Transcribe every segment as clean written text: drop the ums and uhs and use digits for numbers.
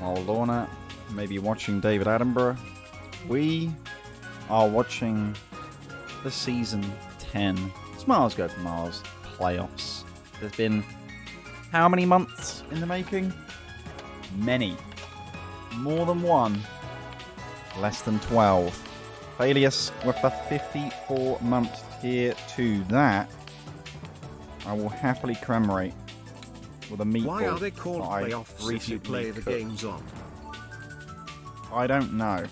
while Lorna may be watching David Attenborough, we are watching the Season 10 Smiles Go for Miles playoffs. There's been how many months in the making? Many. More than one. Less than 12. Failius with the 54-month Tier 2. That I will happily commemorate with a meatball. Why are they called playoffs if you play the games on? I don't know.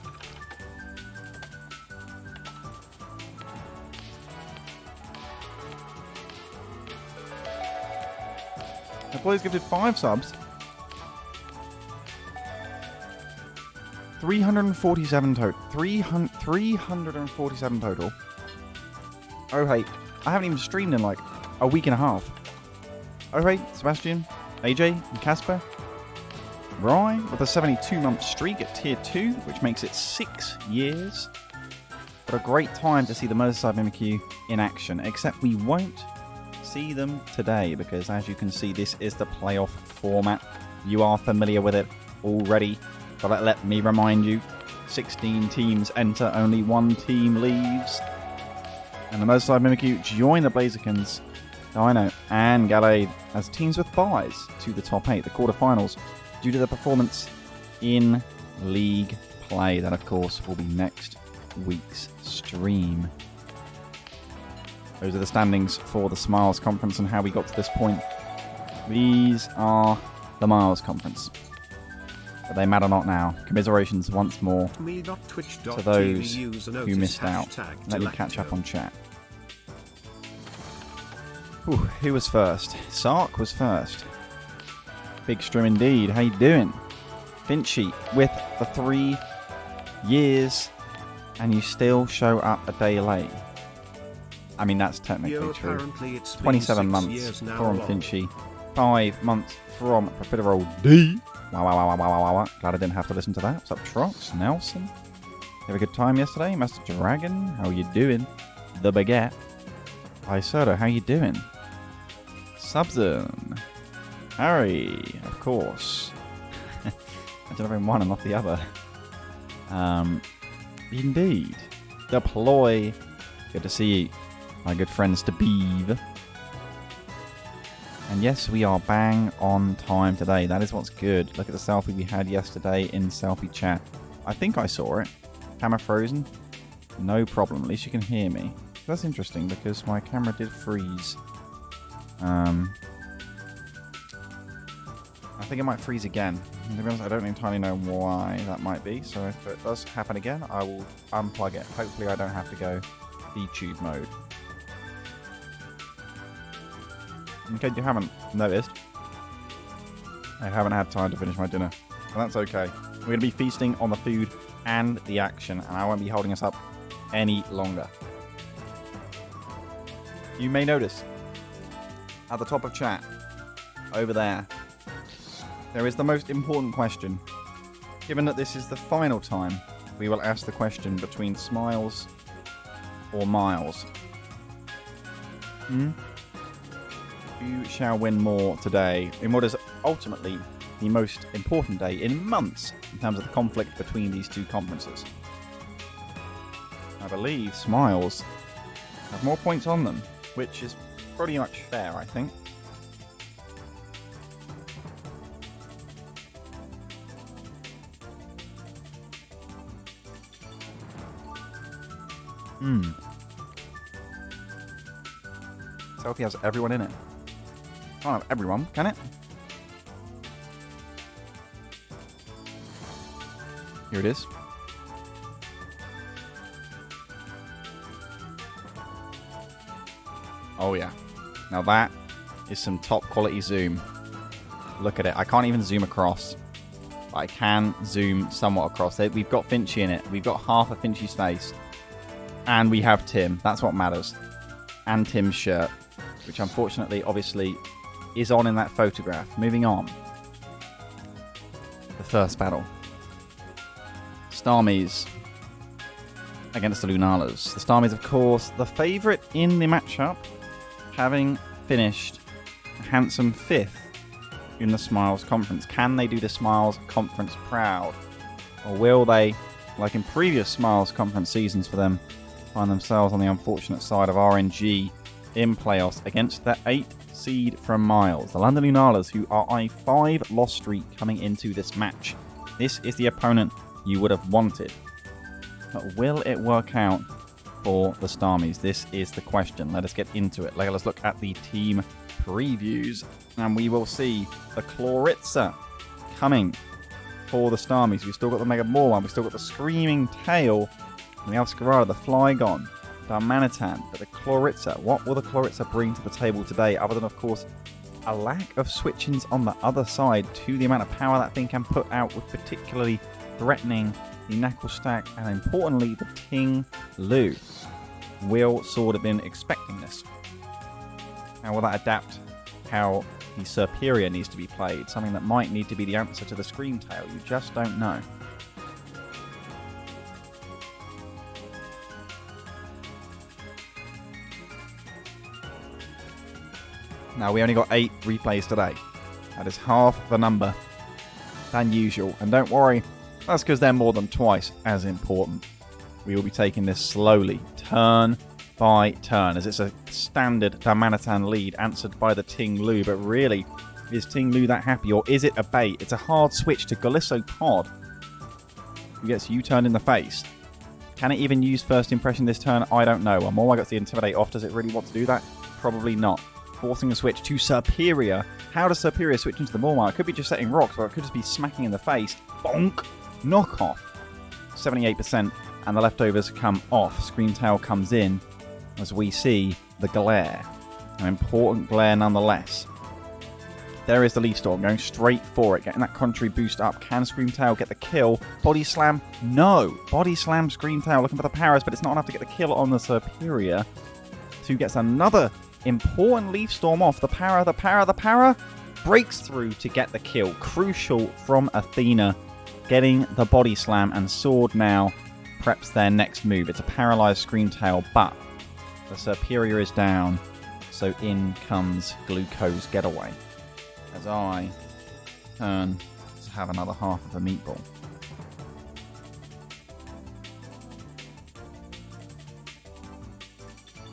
The boys gifted 5 subs. 347 total. 347 total. Oh hey, I haven't even streamed in like a week and a half. Oh hey, Sebastian, AJ, and Casper. Rye with a 72-month streak at Tier 2, which makes it 6 years. But a great time to see the Merseyside Mimikyu in action, except we won't see them today because, as you can see, this is the playoff format. You are familiar with it already, but let me remind you, 16 teams enter, only 1 team leaves. And the Merseyside Mimikyu join the Blazerkins, Dino and Gallade as teams with buys to the top 8, the quarterfinals, due to the performance in league play. That, of course, will be next week's stream. Those are the standings for the Smiles Conference and how we got to this point. These are the Miles Conference. But they matter not now. Commiserations once more to those who missed out. Let me catch up on chat. Who was first? Sark was first. Big stream indeed. How you doing? Finchy with the 3 years, and you still show up a day late. I mean, that's technically true. 27 months from Finchy. 5 months from Profiterole D. Wow. Glad I didn't have to listen to that. What's up, Trox? Nelson? You have a good time yesterday? Master Dragon? How you doing? The Baguette. Isoto, how you doing? Subzone. Harry, of course. I don't have one and not the other. Indeed. Deploy. Good to see you, my good friends to Beeve. And yes, we are bang on time today. That is what's good. Look at the selfie we had yesterday in selfie chat. I think I saw it. Camera frozen. No problem. At least you can hear me. That's interesting because my camera did freeze. I think it might freeze again. To be honest, I don't entirely know why that might be. So if it does happen again, I will unplug it. Hopefully I don't have to go VTube mode. In case you haven't noticed, I haven't had time to finish my dinner. And that's okay. We're going to be feasting on the food and the action, and I won't be holding us up any longer. You may notice at the top of chat, over there is the most important question. Given that this is the final time, we will ask the question between Smiles or Miles. Who shall win more today in what is ultimately the most important day in months in terms of the conflict between these two conferences? I believe Smiles have more points on them, which is pretty much fair, I think. Selfie has everyone in it. Can't have everyone, can it? Here it is. Oh yeah. Now that is some top quality zoom. Look at it. I can't even zoom across. But I can zoom somewhat across it. We've got Finchy in it. We've got half of Finchy's face. And we have Tim. That's what matters. And Tim's shirt, which unfortunately, obviously, is on in that photograph. Moving on. The first battle. Starmies against the Lunalas. The Starmies, of course, the favourite in the matchup, having finished a handsome 5th in the Smiles Conference. Can they do the Smiles Conference proud? Or will they, like in previous Smiles Conference seasons for them, find themselves on the unfortunate side of RNG in playoffs against the 8th seed from Miles, the London Lunalas, who are on a 5-loss streak coming into this match. This is the opponent you would have wanted. But will it work out for the Starmies? This is the question. Let us get into it. Let us look at the team previews, and we will see the Chloritza coming for the Starmies. We've still got the Mega Morwan, we've still got the Screaming Tail, and we have Scarada, the Flygon, Darmanitan, but the Chloritza. What will the Chloritza bring to the table today, other than, of course, a lack of switch-ins on the other side to the amount of power that thing can put out, with particularly threatening the Knuckle Stack and, importantly, the Ting Lu. Will Sword have been expecting this? How will that adapt how the Serperior needs to be played? Something that might need to be the answer to the Scream Tail. You just don't know. Now, we only got 8 replays today. That is half the number than usual. And don't worry, that's because they're more than twice as important. We will be taking this slowly, turn by turn, as it's a standard Darmanitan lead answered by the Ting Lu. But really, is Ting Lu that happy, or is it a bait? It's a hard switch to Golisopod, who gets U-turned in the face. Can it even use First Impression this turn? I don't know. Well, more I got the Intimidate off. Does it really want to do that? Probably not. Forcing a switch to Serperior. How does Serperior switch into the Mormar? It could be just setting rocks, or it could just be smacking in the face. Bonk! Knockoff. 78%, and the leftovers come off. Screamtail comes in as we see the glare. An important glare nonetheless. There is the Leaf Storm going straight for it, getting that contrary boost up. Can Screamtail get the kill? Body Slam? No! Body Slam Screamtail looking for the powers, but it's not enough to get the kill on the Serperior. 2 gets another important Leaf Storm off. The power breaks through to get the kill. Crucial from Athena, getting the Body Slam, and Sword now preps their next move. It's a paralyzed Screamtail, but the Serperior is down, so in comes Glucose Getaway, as I turn to have another half of a meatball.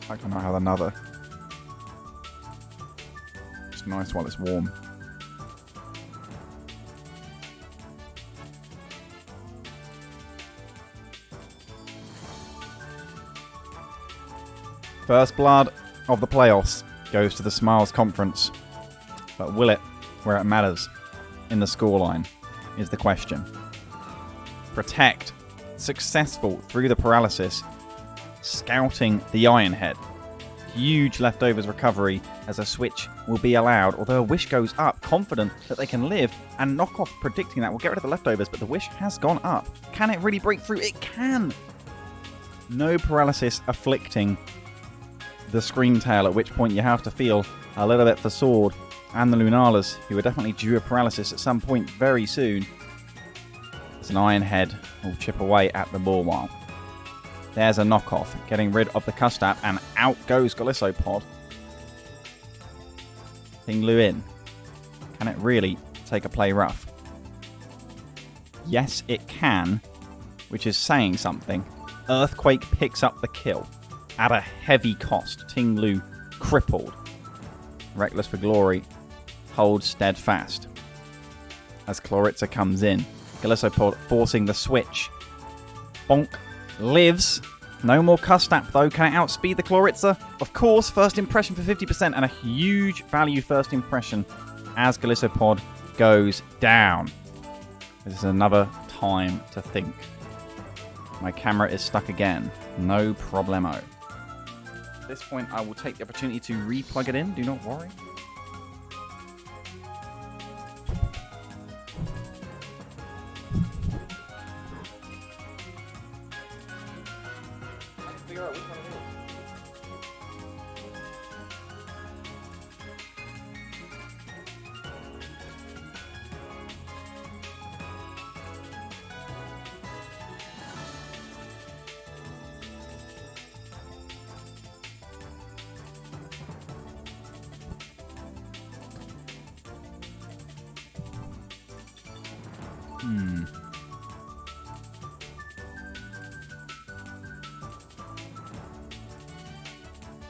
I can now have another. It's nice while it's warm. First blood of the playoffs goes to the Smiles Conference. But will it, where it matters, in the scoreline, is the question. Protect. Successful through the paralysis. Scouting the Iron Head. Huge leftovers recovery as a switch will be allowed, although a wish goes up, confident that they can live, and Knockoff predicting that will get rid of the leftovers, but the wish has gone up. Can it really break through? It can! No paralysis afflicting the Screamtail, at which point you have to feel a little bit for Sword and the Lunalas, who are definitely due a paralysis at some point very soon. As an Iron Head will chip away at the Morwile. There's a Knockoff, getting rid of the Custap, and out goes Golisopod. Ting Lu in. Can it really take a play rough? Yes, it can, which is saying something. Earthquake picks up the kill at a heavy cost. Ting Lu crippled. Reckless for Glory holds steadfast as Chloritza comes in. Golisopod forcing the switch. Bonk lives. No more Custap though. Can it outspeed the Chloritza? Of course, first impression for 50% and a huge value first impression as Golisopod goes down. This is another time to think. My camera is stuck again. No problemo. At this point, I will take the opportunity to re-plug it in. Do not worry. Figure out which one it is.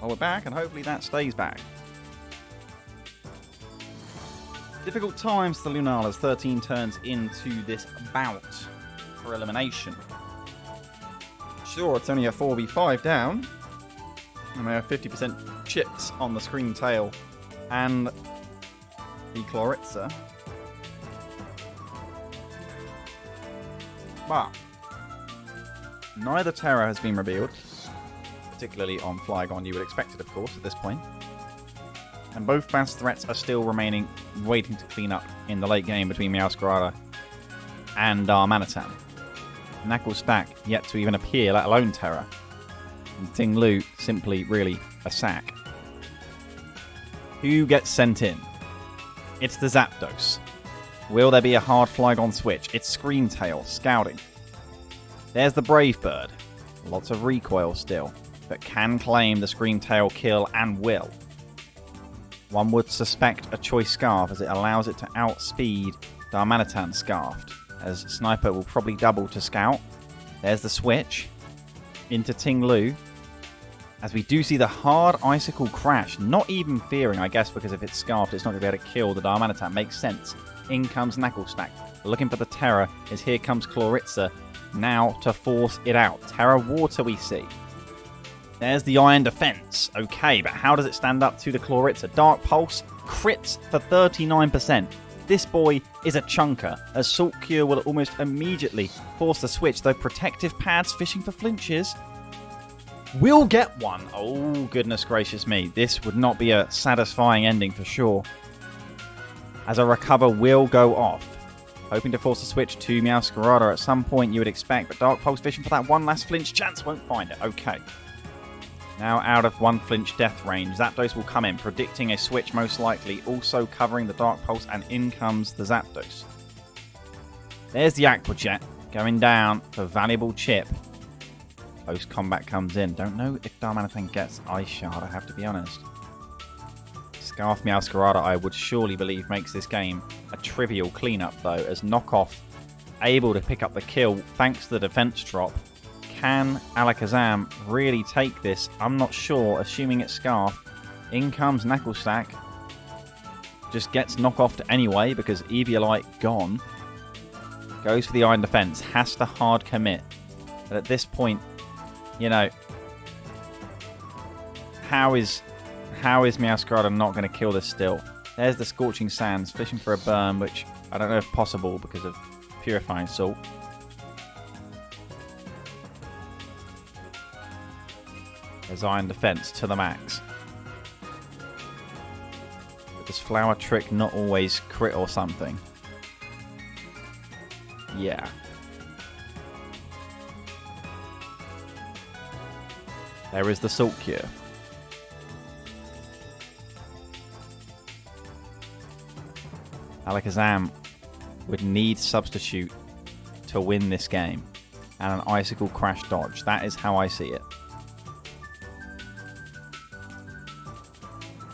Well, we're back, and hopefully that stays back. Difficult times for the Lunalas. 13 turns into this bout for elimination. Sure, it's only a 4v5 down. And they have 50% chips on the Scream Tail and the Chloritza. But neither Terra has been revealed. Particularly on Flygon, you would expect it, of course, at this point. And both fast threats are still remaining, waiting to clean up in the late game between Meowscarada and Darmanitan. Knucklestack yet to even appear, let alone Terra. And Ting-Lu simply really a sack. Who gets sent in? It's the Zapdos. Will there be a hard Flygon switch? It's Scream Tail, scouting. There's the Brave Bird. Lots of recoil still, but can claim the Scream Tail kill and will. One would suspect a Choice Scarf as it allows it to outspeed Darmanitan Scarfed, as Sniper will probably double to Scout. There's the switch into Ting-Lu, as we do see the hard Icicle Crash, not even fearing, I guess, because if it's Scarfed it's not going to be able to kill the Darmanitan. Makes sense. In comes Knucklestack. Looking for the Terra, as here comes Chloritza, now to force it out. Terra Water we see. There's the Iron Defense. Okay, but how does it stand up to the Chloritza? Dark Pulse crits for 39%. This boy is a chunker, as Salt Cure will almost immediately force the switch, though Protective Pads fishing for flinches will get one. Oh, goodness gracious me. This would not be a satisfying ending for sure, as a Recover will go off. Hoping to force the switch to Meowscarada at some point, you would expect, but Dark Pulse fishing for that one last flinch chance, won't find it. Okay. Now out of one flinch death range, Zapdos will come in, predicting a switch most likely, also covering the Dark Pulse, and in comes the Zapdos. There's the Aqua Jet, going down for valuable chip. Post-combat comes in. Don't know if Darmanitan gets Ice Shard, I have to be honest. Scarf Meowscarada, I would surely believe, makes this game a trivial cleanup, though, as Knockoff able to pick up the kill thanks to the defense drop. Can Alakazam really take this? I'm not sure, assuming it's Scarf. In comes Knucklestack. Just gets Knockoffed anyway, because Eviolite gone. Goes for the Iron Defense. Has to hard commit. But at this point, you know, how is Meowscarada not going to kill this still? There's the Scorching Sands, fishing for a burn, which I don't know if possible because of Purifying Salt. There's Iron Defense to the max. But does Flower Trick not always crit or something? Yeah. There is the Salt Cure. Alakazam would need Substitute to win this game. And an Icicle Crash dodge. That is how I see it.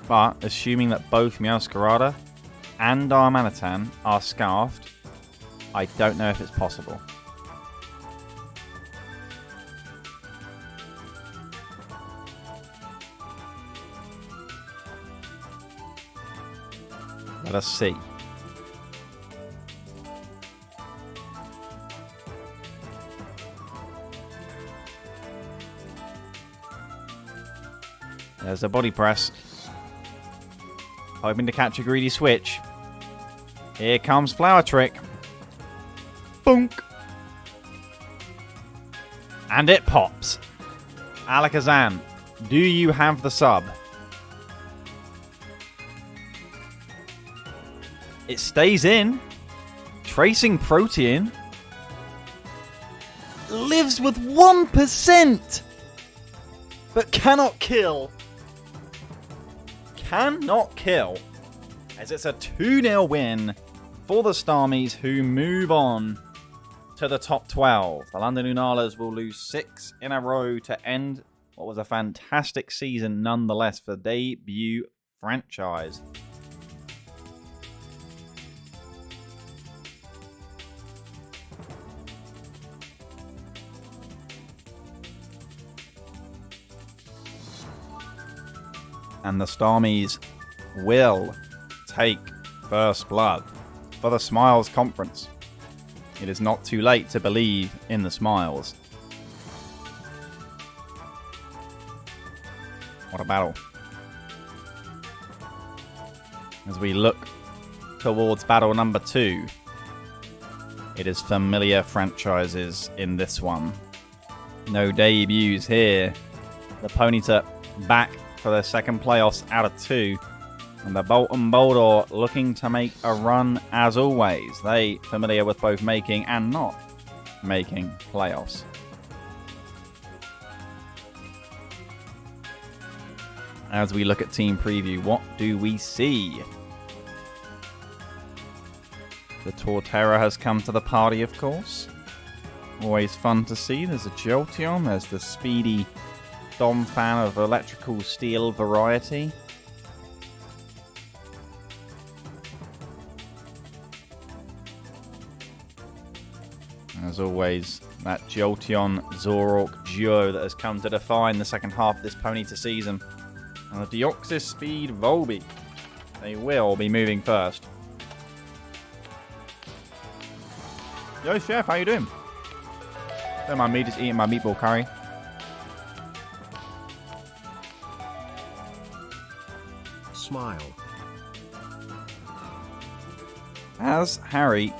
But, assuming that both Meowscarada and Darmanitan are Scarfed, I don't know if it's possible. Let us see. There's a body press. Hoping to catch a greedy switch. Here comes Flower Trick. Boonk. And it pops. Alakazam, do you have the sub? It stays in. Tracing Protean. Lives with 1%. But cannot kill. Cannot kill, as it's a 2-0 win for the Starmies, who move on to the top 12. The London Lunalas will lose 6 in a row to end what was a fantastic season nonetheless for the debut franchise. And the Starmies will take first blood for the Smiles Conference. It is not too late to believe in the Smiles. What a battle. As we look towards battle number 2, it is familiar franchises in this one. No debuts here. The Ponyta back for their second playoffs out of 2. And the Bonsly Vs Boldore looking to make a run as always. They familiar with both making and not making playoffs. As we look at team preview, what do we see? The Torterra has come to the party, of course. Always fun to see. There's a Jolteon. There's the speedy Dom fan of electrical steel variety. As always, that Jolteon Zoroark duo that has come to define the second half of this Ponyta season. And the Deoxys Speed Volby. They will be moving first. Yo, Chef, how you doing? Don't mind me just eating my meatball curry. Smile. Has Harry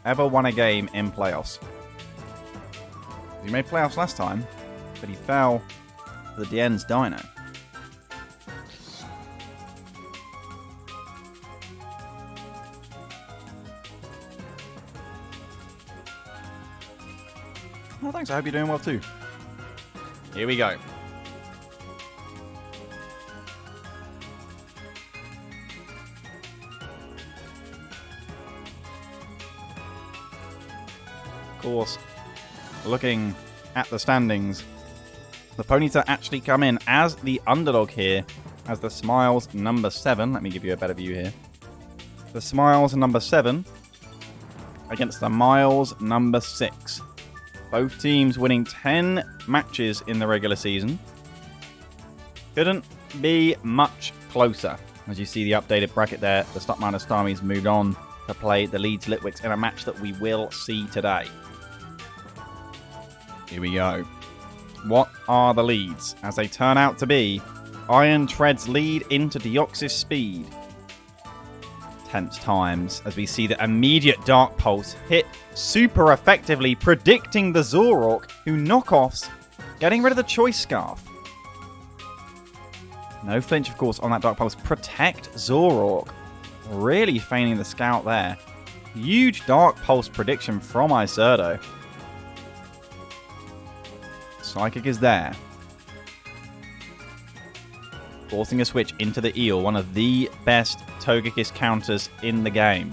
ever won a game in playoffs? He made playoffs last time, but he fell to the Dien's Dino. Oh, thanks. I hope you're doing well too. Here we go. Of course, looking at the standings, the Ponyta actually come in as the underdog here, as the Smiles number 7. Let me give you a better view here. The Smiles number 7 against the Miles number 6. Both teams winning 10 matches in the regular season. Couldn't be much closer. As you see the updated bracket there, the Lunalas Starmies moved on to play the Leeds Litwicks in a match that we will see today. Here we go. What are the leads? As they turn out to be, Iron Tread's lead into Deoxys Speed. Tense times as we see the immediate Dark Pulse hit super effectively, predicting the Zoroark, who knockoffs, getting rid of the Choice Scarf. No flinch, of course, on that Dark Pulse. Protect Zoroark. Really feigning the scout there. Huge Dark Pulse prediction from Isurdo. Psychic is there. Forcing a switch into the Eel, one of the best Togekiss counters in the game.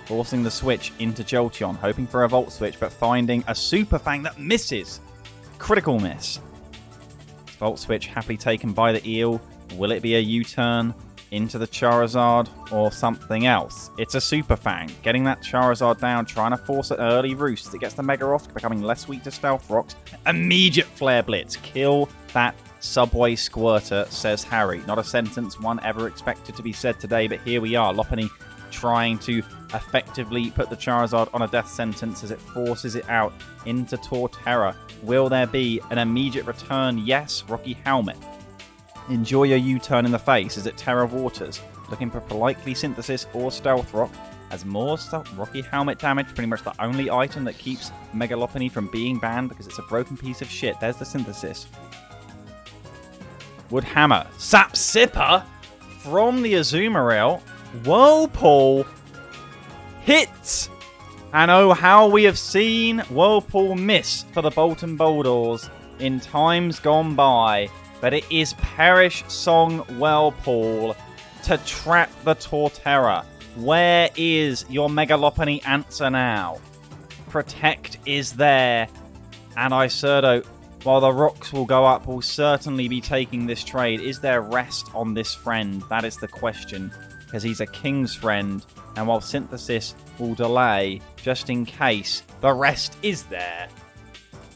Forcing the switch into Jolteon, hoping for a Volt Switch, but finding a Super Fang that misses. Critical miss. Volt Switch happily taken by the Eel. Will it be a U-turn into the Charizard or something else? It's a Super Fang. Getting that Charizard down, trying to force an early roost. It gets the Mega Rocks, becoming less weak to Stealth Rocks. Immediate Flare Blitz. Kill that Subway Squirter, says Harry. Not a sentence one ever expected to be said today, but here we are. Lopunny trying to effectively put the Charizard on a death sentence as it forces it out into Torterra. Will there be an immediate return? Yes. Rocky Helmet. Enjoy your U-turn in the face as it Terra Waters. Looking for likely Synthesis or Stealth Rock. As more Rocky Helmet damage, pretty much the only item that keeps Mega Lopunny from being banned because it's a broken piece of shit. There's the Synthesis. Wood Hammer. Sap Sipper from the Azumarill. Whirlpool hits. And oh, how we have seen Whirlpool miss for the Bonsly Vs Boldores in times gone by. But it is Perish Song Whirlpool to trap the Torterra. Where is your Mega Lopunny answer now? Protect is there. And Isurdo, while the rocks will go up, will certainly be taking this trade. Is there rest on this friend? That is the question. Because he's a king's friend. And while Synthesis will delay, just in case, the rest is there.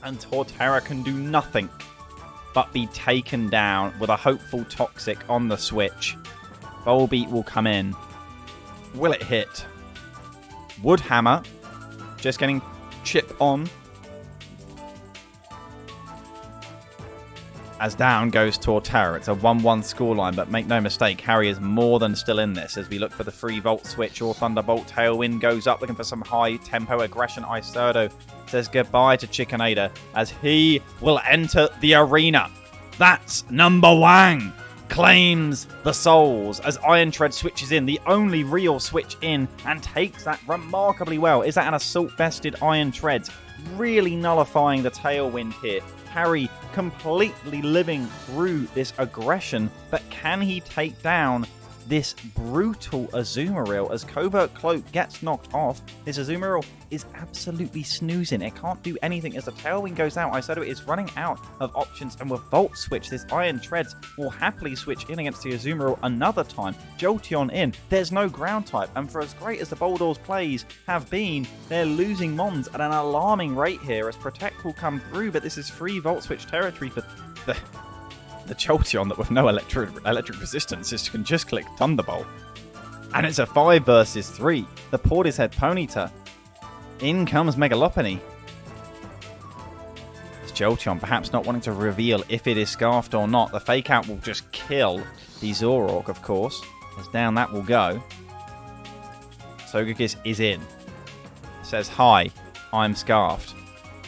And Torterra can do nothing but be taken down with a hopeful Toxic on the switch. Volbeat will come in. Will it hit? Woodhammer just getting chip on. As down goes Torterra. It's a 1-1 scoreline, but make no mistake, Harry is more than still in this as we look for the 3-volt switch or Thunderbolt. Tailwind goes up, looking for some high-tempo aggression. Isurdo says goodbye to Chickenada as he will enter the arena. That's number 1. Claims the souls as Iron Tread switches in, the only real switch in, and takes that remarkably well. Is that an assault-vested Iron Tread? Really nullifying the Tailwind here. Harry completely living through this aggression, but can he take down this brutal Azumarill as Covert Cloak gets knocked off? This Azumarill is absolutely snoozing. It can't do anything as the Tailwind goes out. Isurdo is running out of options, and with Volt Switch, this Iron Treads will happily switch in against the Azumarill another time. Jolteon in. There's no ground type, and for as great as the Boldore's plays have been, they're losing Mons at an alarming rate here as Protect will come through, but this is free Volt Switch territory for the Jolteon that with no electric resistance can just click Thunderbolt. And it's a 5 versus 3. The Portishead Ponyta. In comes Mega Lopunny. It's Jolteon perhaps not wanting to reveal if it is Scarfed or not. The Fake Out will just kill the Zoroark, of course. As down that will go. Togekiss is in. Says, hi, I'm Scarfed.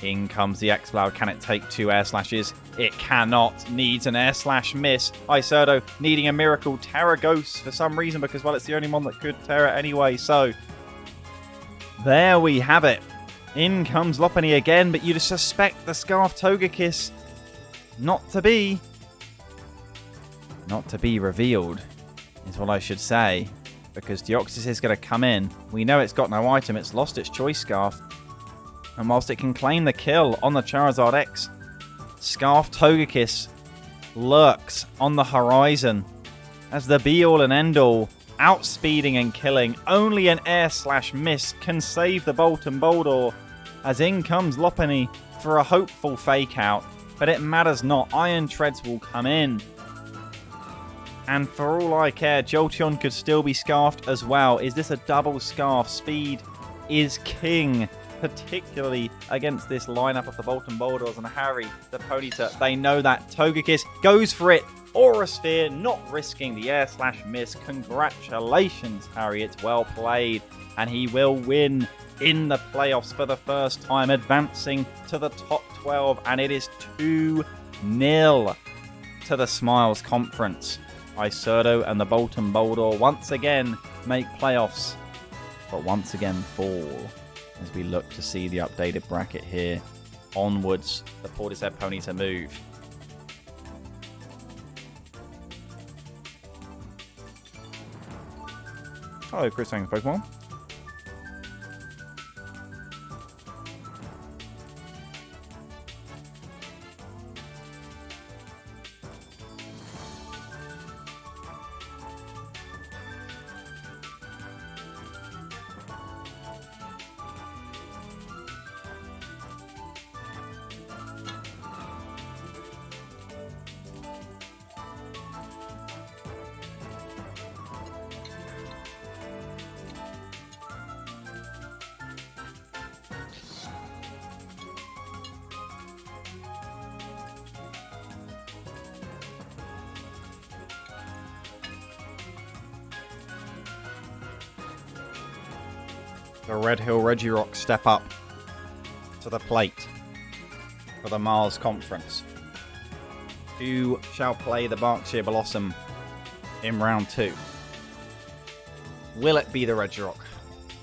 In comes the Exploud. Can it take 2 Air Slashes? It cannot. Needs an Air Slash miss. Isurdo needing a miracle. Terra Ghost for some reason because, well, it's the only one that could Terra anyway. So, there we have it. In comes Lopunny again, but you'd suspect the Scarf Togekiss not to be revealed, is what I should say. Because Deoxys is going to come in. We know it's got no item. It's lost its Choice Scarf. And whilst it can claim the kill on the Charizard X, Scarf Togekiss lurks on the horizon as the be-all and end-all, outspeeding and killing. Only an Air Slash miss can save the Bolton Boldore as in comes Lopunny for a hopeful Fake Out. But it matters not. Iron Treads will come in. And for all I care, Jolteon could still be Scarfed as well. Is this a double Scarf? Speed is king, particularly against this lineup of the Bolton Boldores and Harry, the Ponyta. They know that. Togekiss goes for it. Aura Sphere, not risking the Air Slash miss. Congratulations, Harry. It's well played. And he will win in the playoffs for the first time, advancing to the top 12. And it is 2-0 to the Smiles Conference. Isurdo and the Bolton Boldore once again make playoffs, but once again fall. As we look to see the updated bracket here. Onwards, the Portishead Ponyta move. Hello, Chris Thanks Pokemon. The Red Hill Regirock step up to the plate for the Mars Conference. Who shall play the Berkshire Bellossom in round 2? Will it be the Regirock?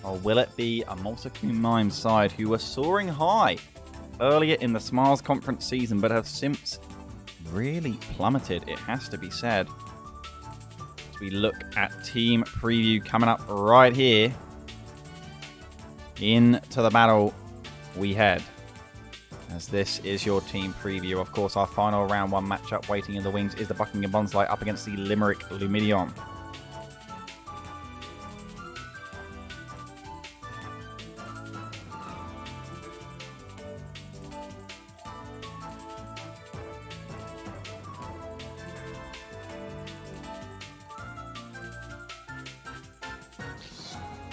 Or will it be a Multicoon Mimes side who were soaring high earlier in the Smiles Conference season but have since really plummeted, it has to be said. As we look at team preview coming up right here. Into the battle we head, as this is your team preview. Of course, our final round 1 matchup waiting in the wings is the Buckingham Bonsly up against the Limerick Lumineon.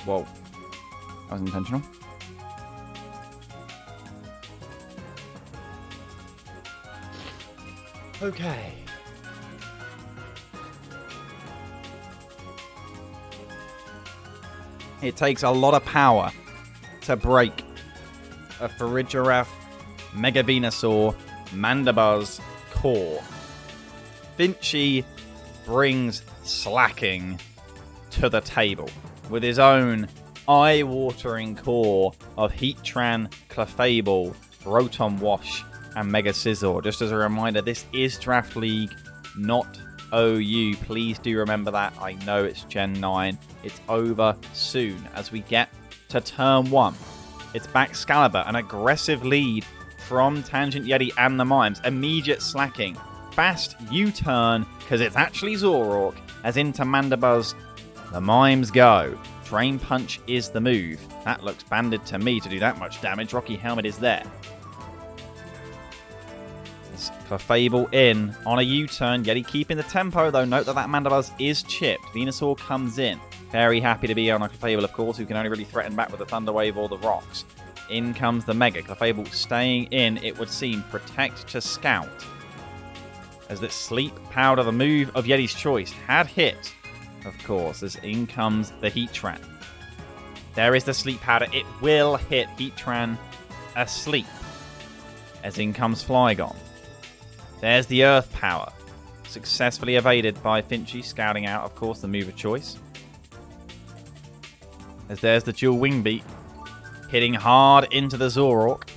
Whoa. That was intentional. Okay. It takes a lot of power to break a Regirock, Mega Venusaur, Mandibuzz core. Finchy brings slacking to the table with his own eye-watering core of Heatran, Clefable, Rotom Wash, and Mega Scizor. Just as a reminder, this is Draft League, not OU. Please do remember that. I know it's Gen 9. It's over soon as we get to turn 1. It's Baxcalibur, an aggressive lead from Tangent Yeti and the Mimes. Immediate slacking. Fast U-turn, because it's actually Zoroark, as into Mandibuzz. The Mimes go. Drain Punch is the move. That looks banded to me to do that much damage. Rocky Helmet is there. Clefable in on a U-turn. Yeti keeping the tempo, though. Note that Mandibuzz is chipped. Venusaur comes in. Very happy to be on a Clefable, of course, who can only really threaten back with the Thunder Wave or the rocks. In comes the Mega. Clefable staying in, it would seem. Protect to Scout. As this Sleep Powder, the move of Yeti's choice, had hit, of course, as in comes the Heatran. There is the Sleep Powder. It will hit Heatran asleep. As in comes Flygon. There's the Earth Power. Successfully evaded by Finchy, scouting out, of course, the move of choice. As there's the dual Wing Beat. Hitting hard into the Zoroark.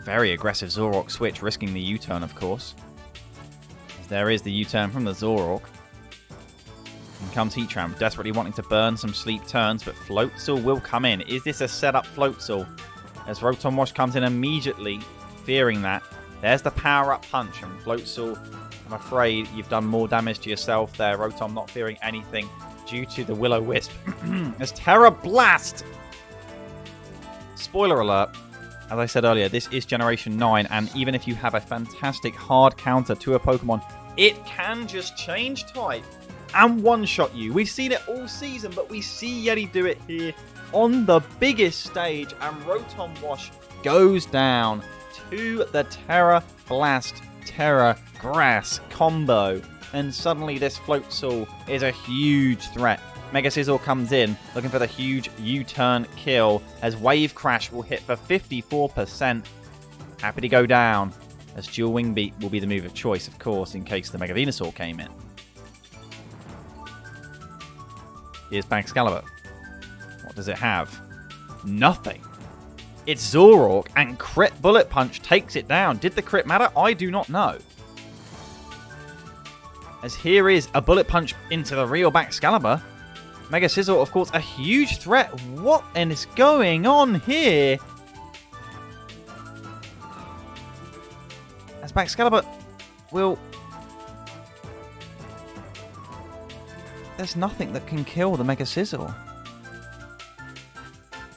Very aggressive Zoroark switch, risking the U-turn, of course. As there is the U-turn from the Zoroark. In comes Heatran, desperately wanting to burn some sleep turns, but Floatzel will come in. Is this a setup Floatzel? As Rotom Wash comes in immediately, fearing that. There's the power-up punch, and Floatzel, I'm afraid you've done more damage to yourself there. Rotom not fearing anything due to the Will-O-Wisp. As Terra Blast! Spoiler alert, as I said earlier, this is Generation 9, and even if you have a fantastic hard counter to a Pokemon, it can just change type and one-shot you. We've seen it all season, but we see Yeti do it here on the biggest stage, and Rotom Wash goes down to the Terra Blast, Terra Grass combo. And suddenly this Floatzel is a huge threat. Mega Scizor comes in, looking for the huge U-turn kill, as Wave Crash will hit for 54%. Happy to go down, as Dual Wing Beat will be the move of choice, of course, in case the Mega Venusaur came in. Here's Baxcalibur. What does it have? Nothing. It's Zoroark, and Crit Bullet Punch takes it down. Did the crit matter? I do not know. As here is a Bullet Punch into the real Baxcalibur. Mega Scizor, of course, a huge threat. What is going on here? As Baxcalibur will... There's nothing that can kill the Mega Scizor.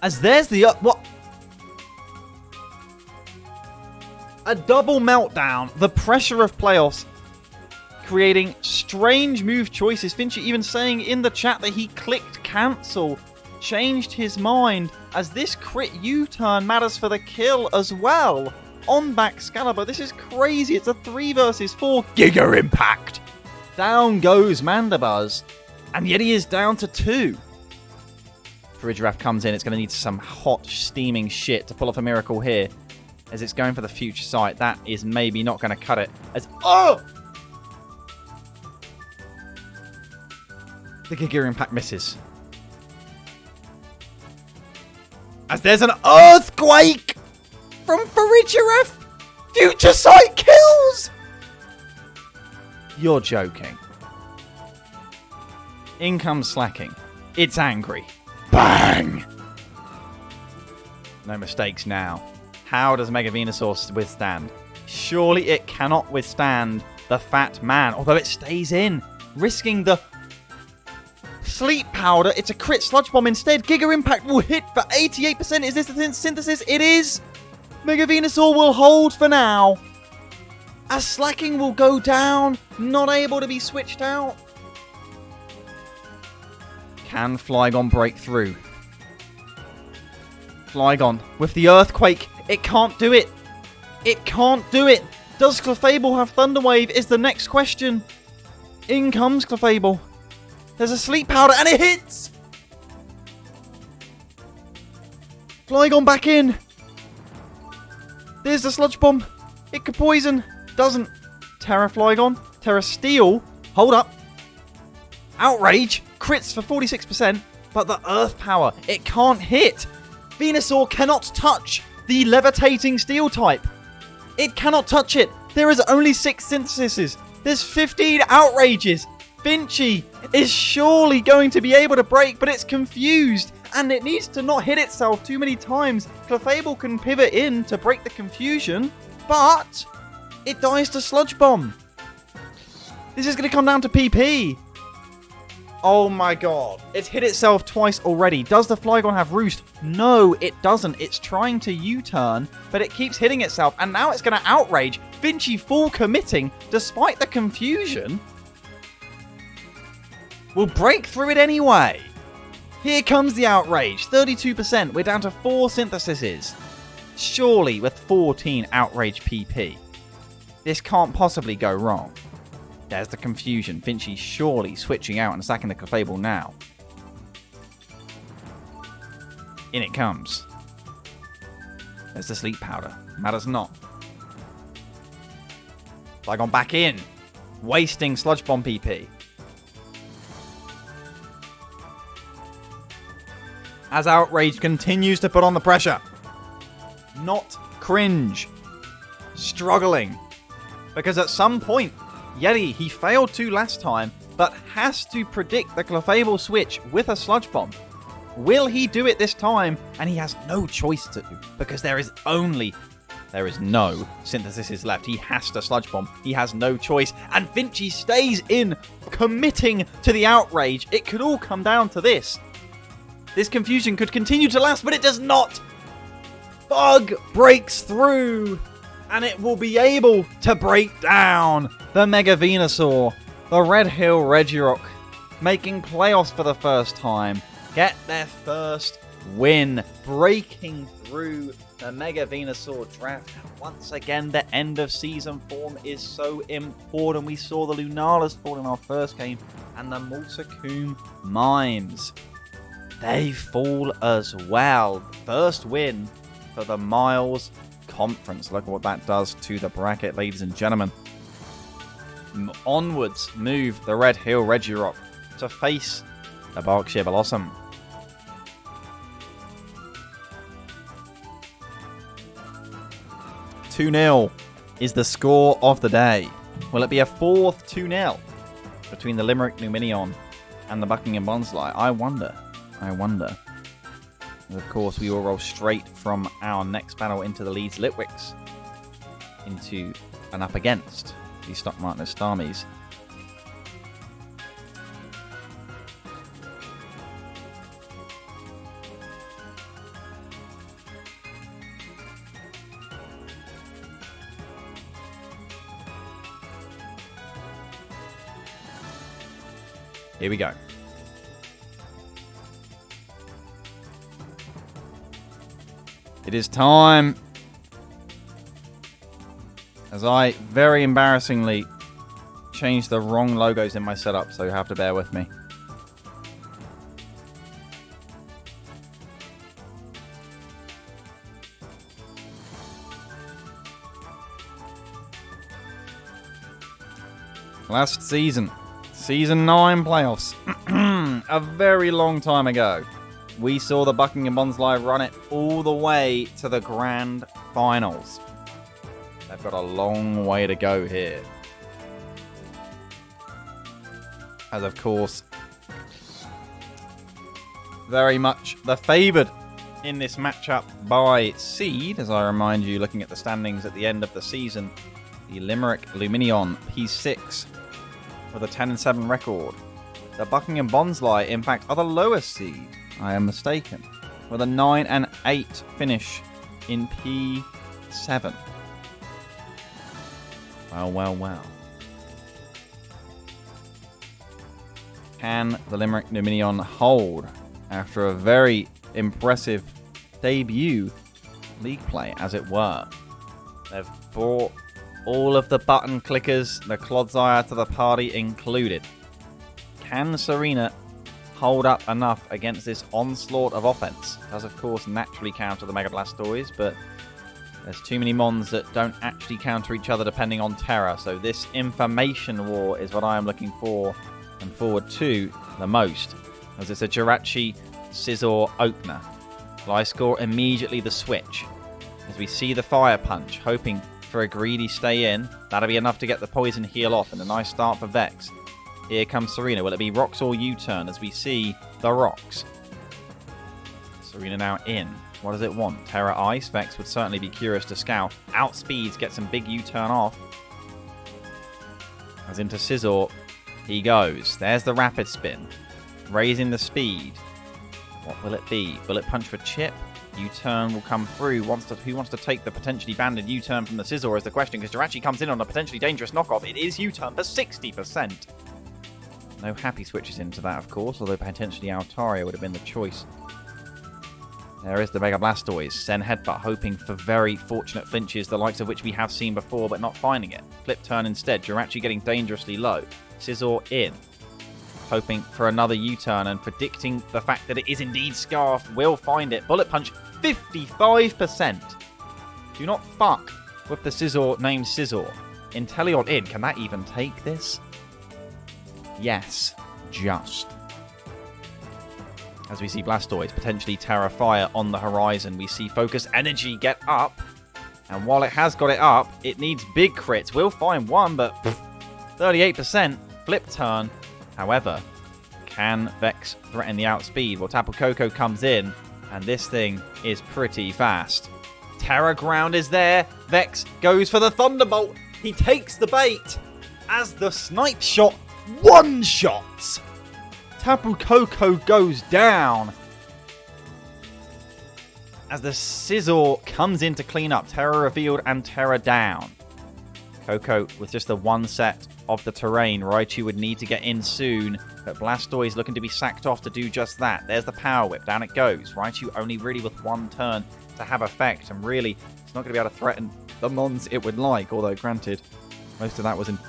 As there's the... What? A double meltdown. The pressure of playoffs creating strange move choices. Finchy even saying in the chat that he clicked cancel. Changed his mind as this crit U-turn matters for the kill as well. On Baxcalibur. This is crazy. It's a 3 versus 4 Giga Impact. Down goes Mandibuzz. And Yeti is down to 2. Regirock comes in. It's going to need some hot, steaming shit to pull off a miracle here. As it's going for the future sight. That is maybe not going to cut it. As... Oh! The Giga Impact misses. As there's an Earthquake from Regirock. Future sight kills! You're joking. In comes slacking. It's angry. Bang! No mistakes now. How does Mega Venusaur withstand? Surely it cannot withstand the Fat Man. Although it stays in. Risking the Sleep Powder. It's a crit Sludge Bomb instead. Giga Impact will hit for 88%. Is this the synthesis? It is. Mega Venusaur will hold for now. As slacking will go down. Not able to be switched out. Can Flygon break through? Flygon with the Earthquake. It can't do it. It can't do it. Does Clefable have Thunder Wave is the next question. In comes Clefable. There's a Sleep Powder and it hits. Flygon back in. There's the Sludge Bomb. It could poison. Doesn't. Terra Flygon. Terra Steel. Hold up. Outrage. Crits for 46%. But the Earth Power. It can't hit. Venusaur cannot touch the levitating Steel type. It cannot touch it. There is only 6 syntheses. There's 15 outrages. Finchy is surely going to be able to break, but it's confused. And it needs to not hit itself too many times. Clefable can pivot in to break the confusion, but it dies to Sludge Bomb. This is going to come down to PP. Oh my god. It's hit itself twice already. Does the Flygon have Roost? No, it doesn't. It's trying to U-turn, but it keeps hitting itself. And now it's going to Outrage. Finchy full committing, despite the confusion. Will break through it anyway. Here comes the Outrage. 32%. We're down to 4 syntheses. Surely with 14 Outrage PP. This can't possibly go wrong. There's the confusion. Finchy surely switching out and sacking the Clefable now. In it comes. There's the Sleep Powder. Matters not. Flygon back in. Wasting Sludge Bomb PP. As Outrage continues to put on the pressure. Not cringe. Struggling. Because at some point, Yeti, he failed to last time, but has to predict the Clefable switch with a Sludge Bomb. Will he do it this time? And he has no choice to, because there is no synthesis left. He has to Sludge Bomb. He has no choice. And Finchy stays in, committing to the Outrage. It could all come down to this. This confusion could continue to last, but it does not. Bug breaks through. And it will be able to break down the Mega Venusaur. The Red Hill Regirock making playoffs for the first time. Get their first win. Breaking through the Mega Venusaur draft. Once again, the end of season form is so important. We saw the Lunalas fall in our first game. And the Multicoom Mimes. They fall as well. First win for the Miles Conference. Look at what that does to the bracket, ladies and gentlemen. Onwards move the Red Hill Regirock to face the Berkshire Bellossom. "2-0 is the score of the day. Will it be a fourth 2-0 between the Limerick Lumineon and the Buckingham Bonsly? I wonder. And of course, we will roll straight from our next battle into the Leeds Litwicks. Into and up against the Stockmartin Vs Starmies. Here we go. It is time. As I very embarrassingly changed the wrong logos in my setup, so you have to bear with me. Last season, Season 9 playoffs, a very long time ago. We saw the Buckingham Bonsly run it all the way to the grand finals. They've got a long way to go here. As of course, very much the favoured in this matchup by seed. As I remind you, looking at the standings at the end of the season, the Limerick Lumineon P6 with a 10-7 record. The Buckingham Bonsly, in fact, are the lowest seed. I am mistaken. With a 9-8 finish in P7. Well. Can the Limerick Lumineon hold after a very impressive debut league play, as it were? They've brought all of the button clickers, the Clodsire to the party included. Can Serena hold up enough against this onslaught of offense? Does, of course, naturally counter the Mega Blastoise, but there's too many Mons that don't actually counter each other depending on Terra. So this information war is what I am looking for and forward to the most, as it's a Jirachi Scizor opener. Will I score immediately the switch? As we see the Fire Punch, hoping for a greedy stay in. That'll be enough to get the poison heal off, and a nice start for Vex. Here comes Serena. Will it be Rocks or U-turn as we see the Rocks? Serena now in. What does it want? Terra Ice? Vex would certainly be curious to scout. Outspeeds, get some big U-turn off. As into Scizor, he goes. There's the Rapid Spin. Raising the speed. What will it be? Will it punch for chip? U-turn will come through. Who wants to take the potentially banded U-turn from the Scizor is the question, because Jirachi comes in on a potentially dangerous knockoff. It is U-turn for 60%. No happy switches into that, of course, although potentially Altaria would have been the choice. There is the Mega Blastoise. Zen Headbutt, hoping for very fortunate flinches, the likes of which we have seen before, but not finding it. Flip turn instead. Jirachi getting dangerously low. Scizor in. Hoping for another U-turn and predicting the fact that it is indeed Scarf. Will find it. Bullet Punch, 55%. Do not fuck with the Scizor named Scizor. Inteleon in. Can that even take this? Yes. Just. As we see Blastoise, potentially Terra Fire on the horizon. We see Focus Energy get up. And while it has got it up, it needs big crits. We'll find one, but 38%. Flip turn. However, can Vex threaten the outspeed? Well, Tapu Koko comes in, and this thing is pretty fast. Terra Ground is there. Vex goes for the Thunderbolt. He takes the bait as the Snipe Shot one-shots. Tapu Koko goes down as the Scizor comes in to clean up. Terra revealed and Terra down. Koko with just the one set of the terrain. Raichu would need to get in soon, but Blastoise looking to be sacked off to do just that. There's the Power Whip. Down it goes. Raichu only really with one turn to have effect, and really it's not going to be able to threaten the Mons it would like, although granted, most of that was in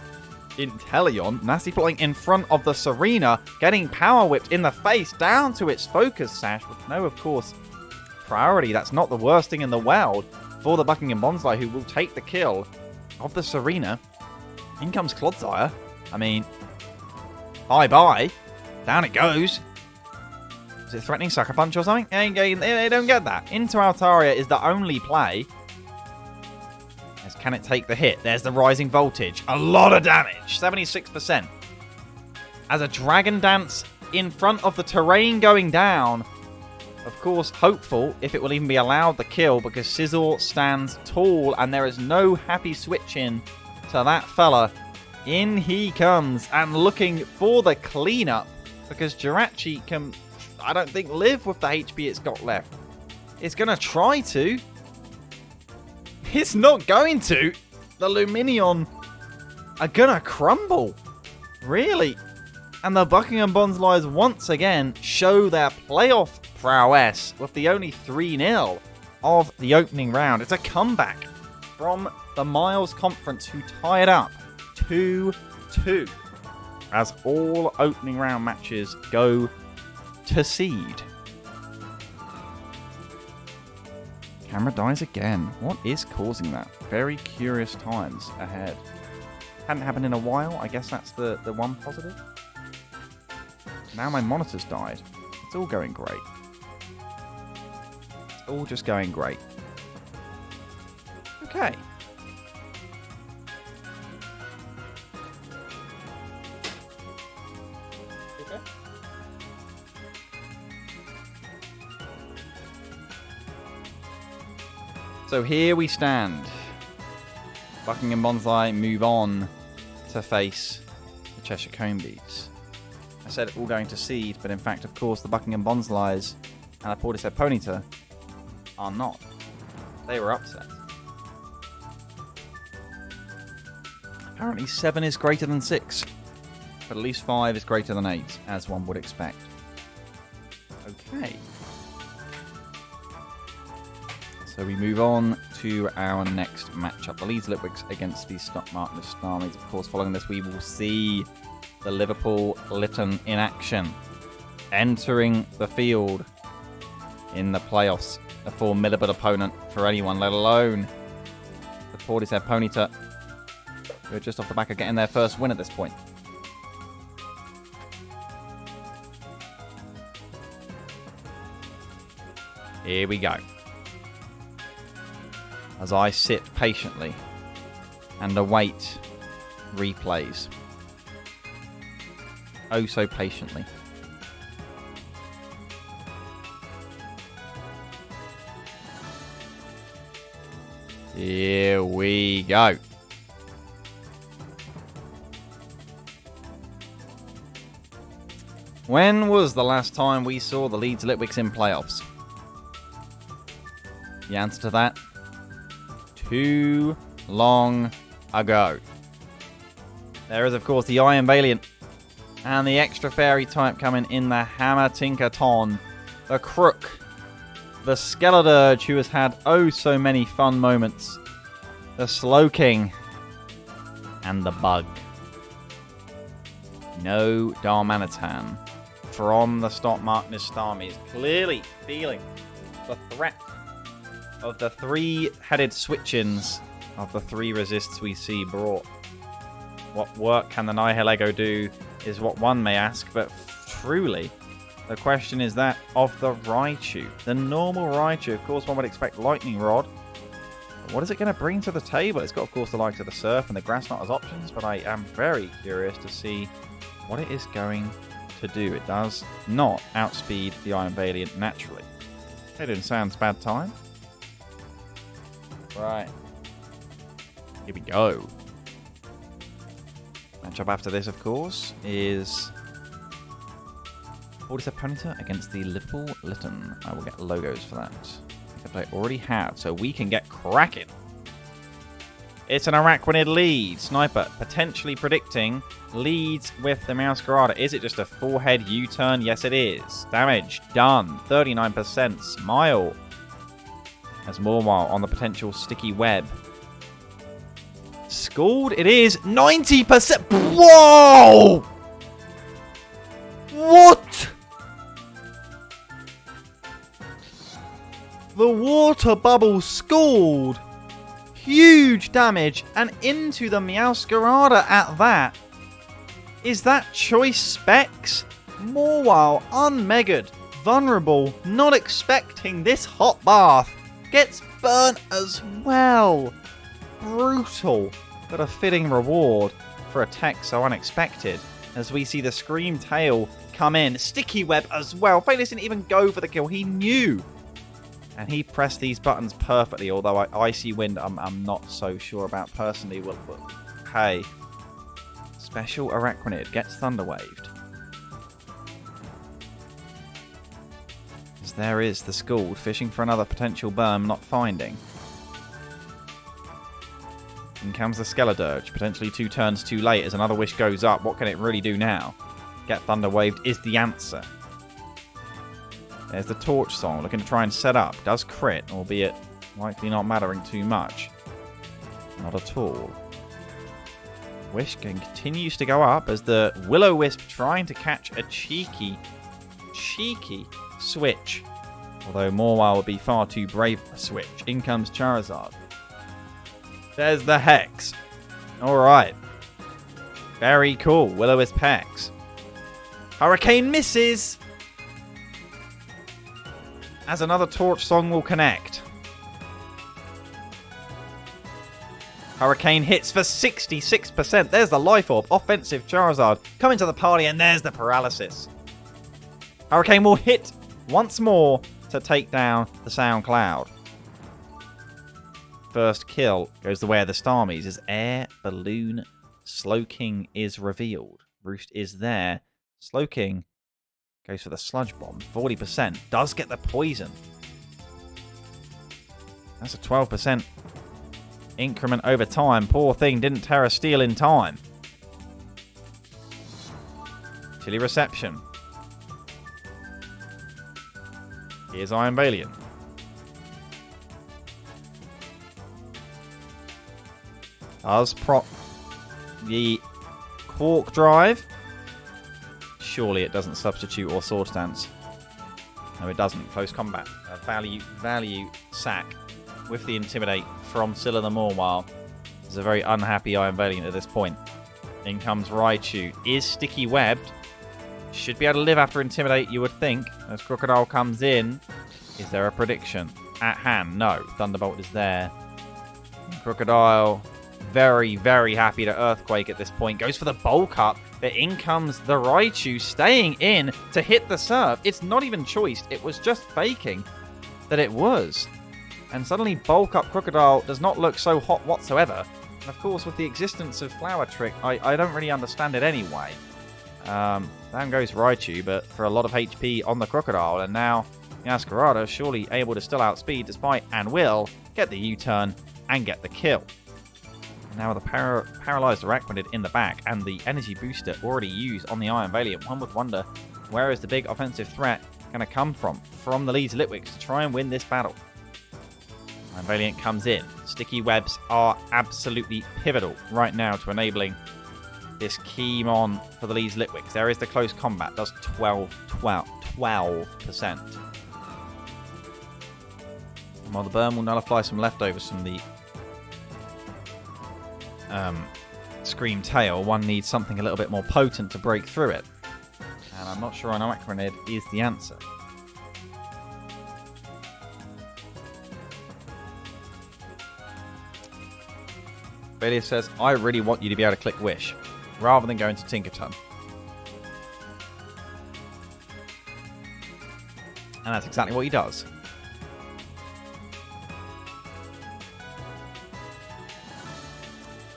Inteleon. Nasty plotting in front of the Serena, getting Power Whipped in the face down to its Focus Sash with no, of course, priority. That's not the worst thing in the world for the Buckingham Bonsly, who will take the kill of the Serena. In comes Clodsire. I mean, bye-bye. Down it goes. Is it threatening Sucker Punch or something? They don't get that. Into Altaria is the only play. As can it take the hit? There's the Rising Voltage. A lot of damage. 76%. As a Dragon Dance in front of the terrain going down. Of course, hopeful if it will even be allowed the kill, because Scizor stands tall and there is no happy switch in to that fella. In he comes and looking for the cleanup, because Jirachi can, I don't think, live with the HP it's got left. It's going to try to. It's not going to. The Lumineon are going to crumble. Really. And the Buckingham Bonslys once again show their playoff prowess with the only 3-0 of the opening round. It's a comeback from the Miles Conference, who tied up 2-2 as all opening round matches go to seed. Camera dies again. What is causing that? Very curious times ahead. Hadn't happened in a while. I guess that's the one positive. Now my monitor's died. It's all going great. It's all just going great. Okay. So here we stand. Buckingham Bonsly move on to face the Cheshire Combees. I said all going to seed, but in fact, of course, the Buckingham Bonslys and the Portishead Ponyta are not. They were upset. Apparently 7 is greater than 6. but at least 5 is greater than 8, as one would expect. Okay. So we move on to our next matchup. The Leeds Litwicks against the Stockmark Vs Starmies. Of course, following this, we will see the Liverpool Litten in action, entering the field in the playoffs. A formidable opponent for anyone, let alone the Portishead Ponyta, who are just off the back of getting their first win at this point. Here we go. As I sit patiently and await replays. Oh, so patiently. Here we go. When was the last time we saw the Leeds Litwicks in playoffs? The answer to that? Too long ago. There is, of course, the Iron Valiant and the extra fairy type coming in the Hammer Tinkerton, the Crook, the Skeledirge, who has had oh so many fun moments, the Slowking, and the Bug. No Darmanitan from the Stockmark Vs Starmies, clearly feeling the threat of the 3-headed switch-ins of the 3 resists we see brought. What work can the Nihilego do is what one may ask, but truly, the question is that of the Raichu. The normal Raichu, of course, one would expect Lightning Rod. But what is it going to bring to the table? It's got, of course, the likes of the Surf and the Grass Knot as options, but I am very curious to see what it is going to do. It does not outspeed the Iron Valiant naturally. It didn't sound bad time. Right. Here we go. Matchup after this, of course, is Ponyta Ponyta against the Liverpool Litten. I will get logos for that. I already have, so we can get cracking. It's an Araquanid lead. Sniper potentially predicting leads with the Mousgarada. Is it just a 4-head U-turn? Yes, it is. Damage done. 39%. Smile. Has Mormile on the potential sticky web. Schooled? It is 90%. Whoa! What? The water bubble schooled. Huge damage and into the Meowscarada at that. Is that choice specs? Morwile, unmegaed, vulnerable, not expecting this hot bath. Gets burnt as well. Brutal, but a fitting reward for a tech so unexpected. As we see the Scream Tail come in. Sticky Web as well. Phaelus didn't even go for the kill. He knew. And he pressed these buttons perfectly, although Icy Wind I'm not so sure about personally. Well, hey. Special Araquanid gets Thunderwaved. As there is the Scald fishing for another potential burn, not finding. In comes the Skeledirge, potentially 2 turns too late as another wish goes up. What can it really do now? Get Thunderwaved is the answer. There's the Torch Song, looking to try and set up. Does crit, albeit likely not mattering too much. Not at all. Wish continues to go up as the Will-O-Wisp trying to catch a cheeky switch. Although Morwile would be far too brave for a switch. In comes Charizard. There's the Hex. Alright. Very cool. Will-O-Wisp Hex. Hurricane misses! As another Torch Song will connect. Hurricane hits for 66%. There's the Life Orb. Offensive Charizard coming to the party, and there's the Paralysis. Hurricane will hit once more to take down the Sound Cloud. First kill goes the way of the Starmies as Air Balloon Slowking is revealed. Roost is there. Slowking goes for the Sludge Bomb. 40%. Does get the poison. That's a 12% increment over time. Poor thing didn't Terra Steel in time. Chilly reception. Here's Iron Valiant. Does prop the Cork Drive. Surely it doesn't substitute or Sword Stance. No, it doesn't. Close combat. A value sack with the Intimidate from Scylla the Mawile. Is a very unhappy Iron Valiant at this point. In comes Raichu. Is sticky webbed. Should be able to live after Intimidate, you would think. As Crocodile comes in. Is there a prediction? At hand? No. Thunderbolt is there. Crocodile, very, very happy to Earthquake at this point. Goes for the bulk up. But in comes the Raichu, staying in to hit the serve. It's not even choiced. It was just faking that it was. And suddenly bulk up Crocodile does not look so hot whatsoever. And of course, with the existence of Flower Trick, I don't really understand it anyway. Down goes Raichu, but for a lot of HP on the Crocodile. And now Yaskarada surely able to still outspeed despite and will get the U-turn and get the kill. Now with the Paralyzed Arachnid in the back and the energy booster already used on the Iron Valiant, one would wonder where is the big offensive threat going to come from the Leeds Litwicks to try and win this battle. Iron Valiant comes in. Sticky webs are absolutely pivotal right now to enabling this Keymon for the Leeds Litwicks. There is the close combat, does 12%. While the burn will nullify some leftovers from the Scream Tail, one needs something a little bit more potent to break through it. And I'm not sure an Arachnid is the answer. Bailey says, I really want you to be able to click Wish, rather than going to Tinkerton. And that's exactly what he does.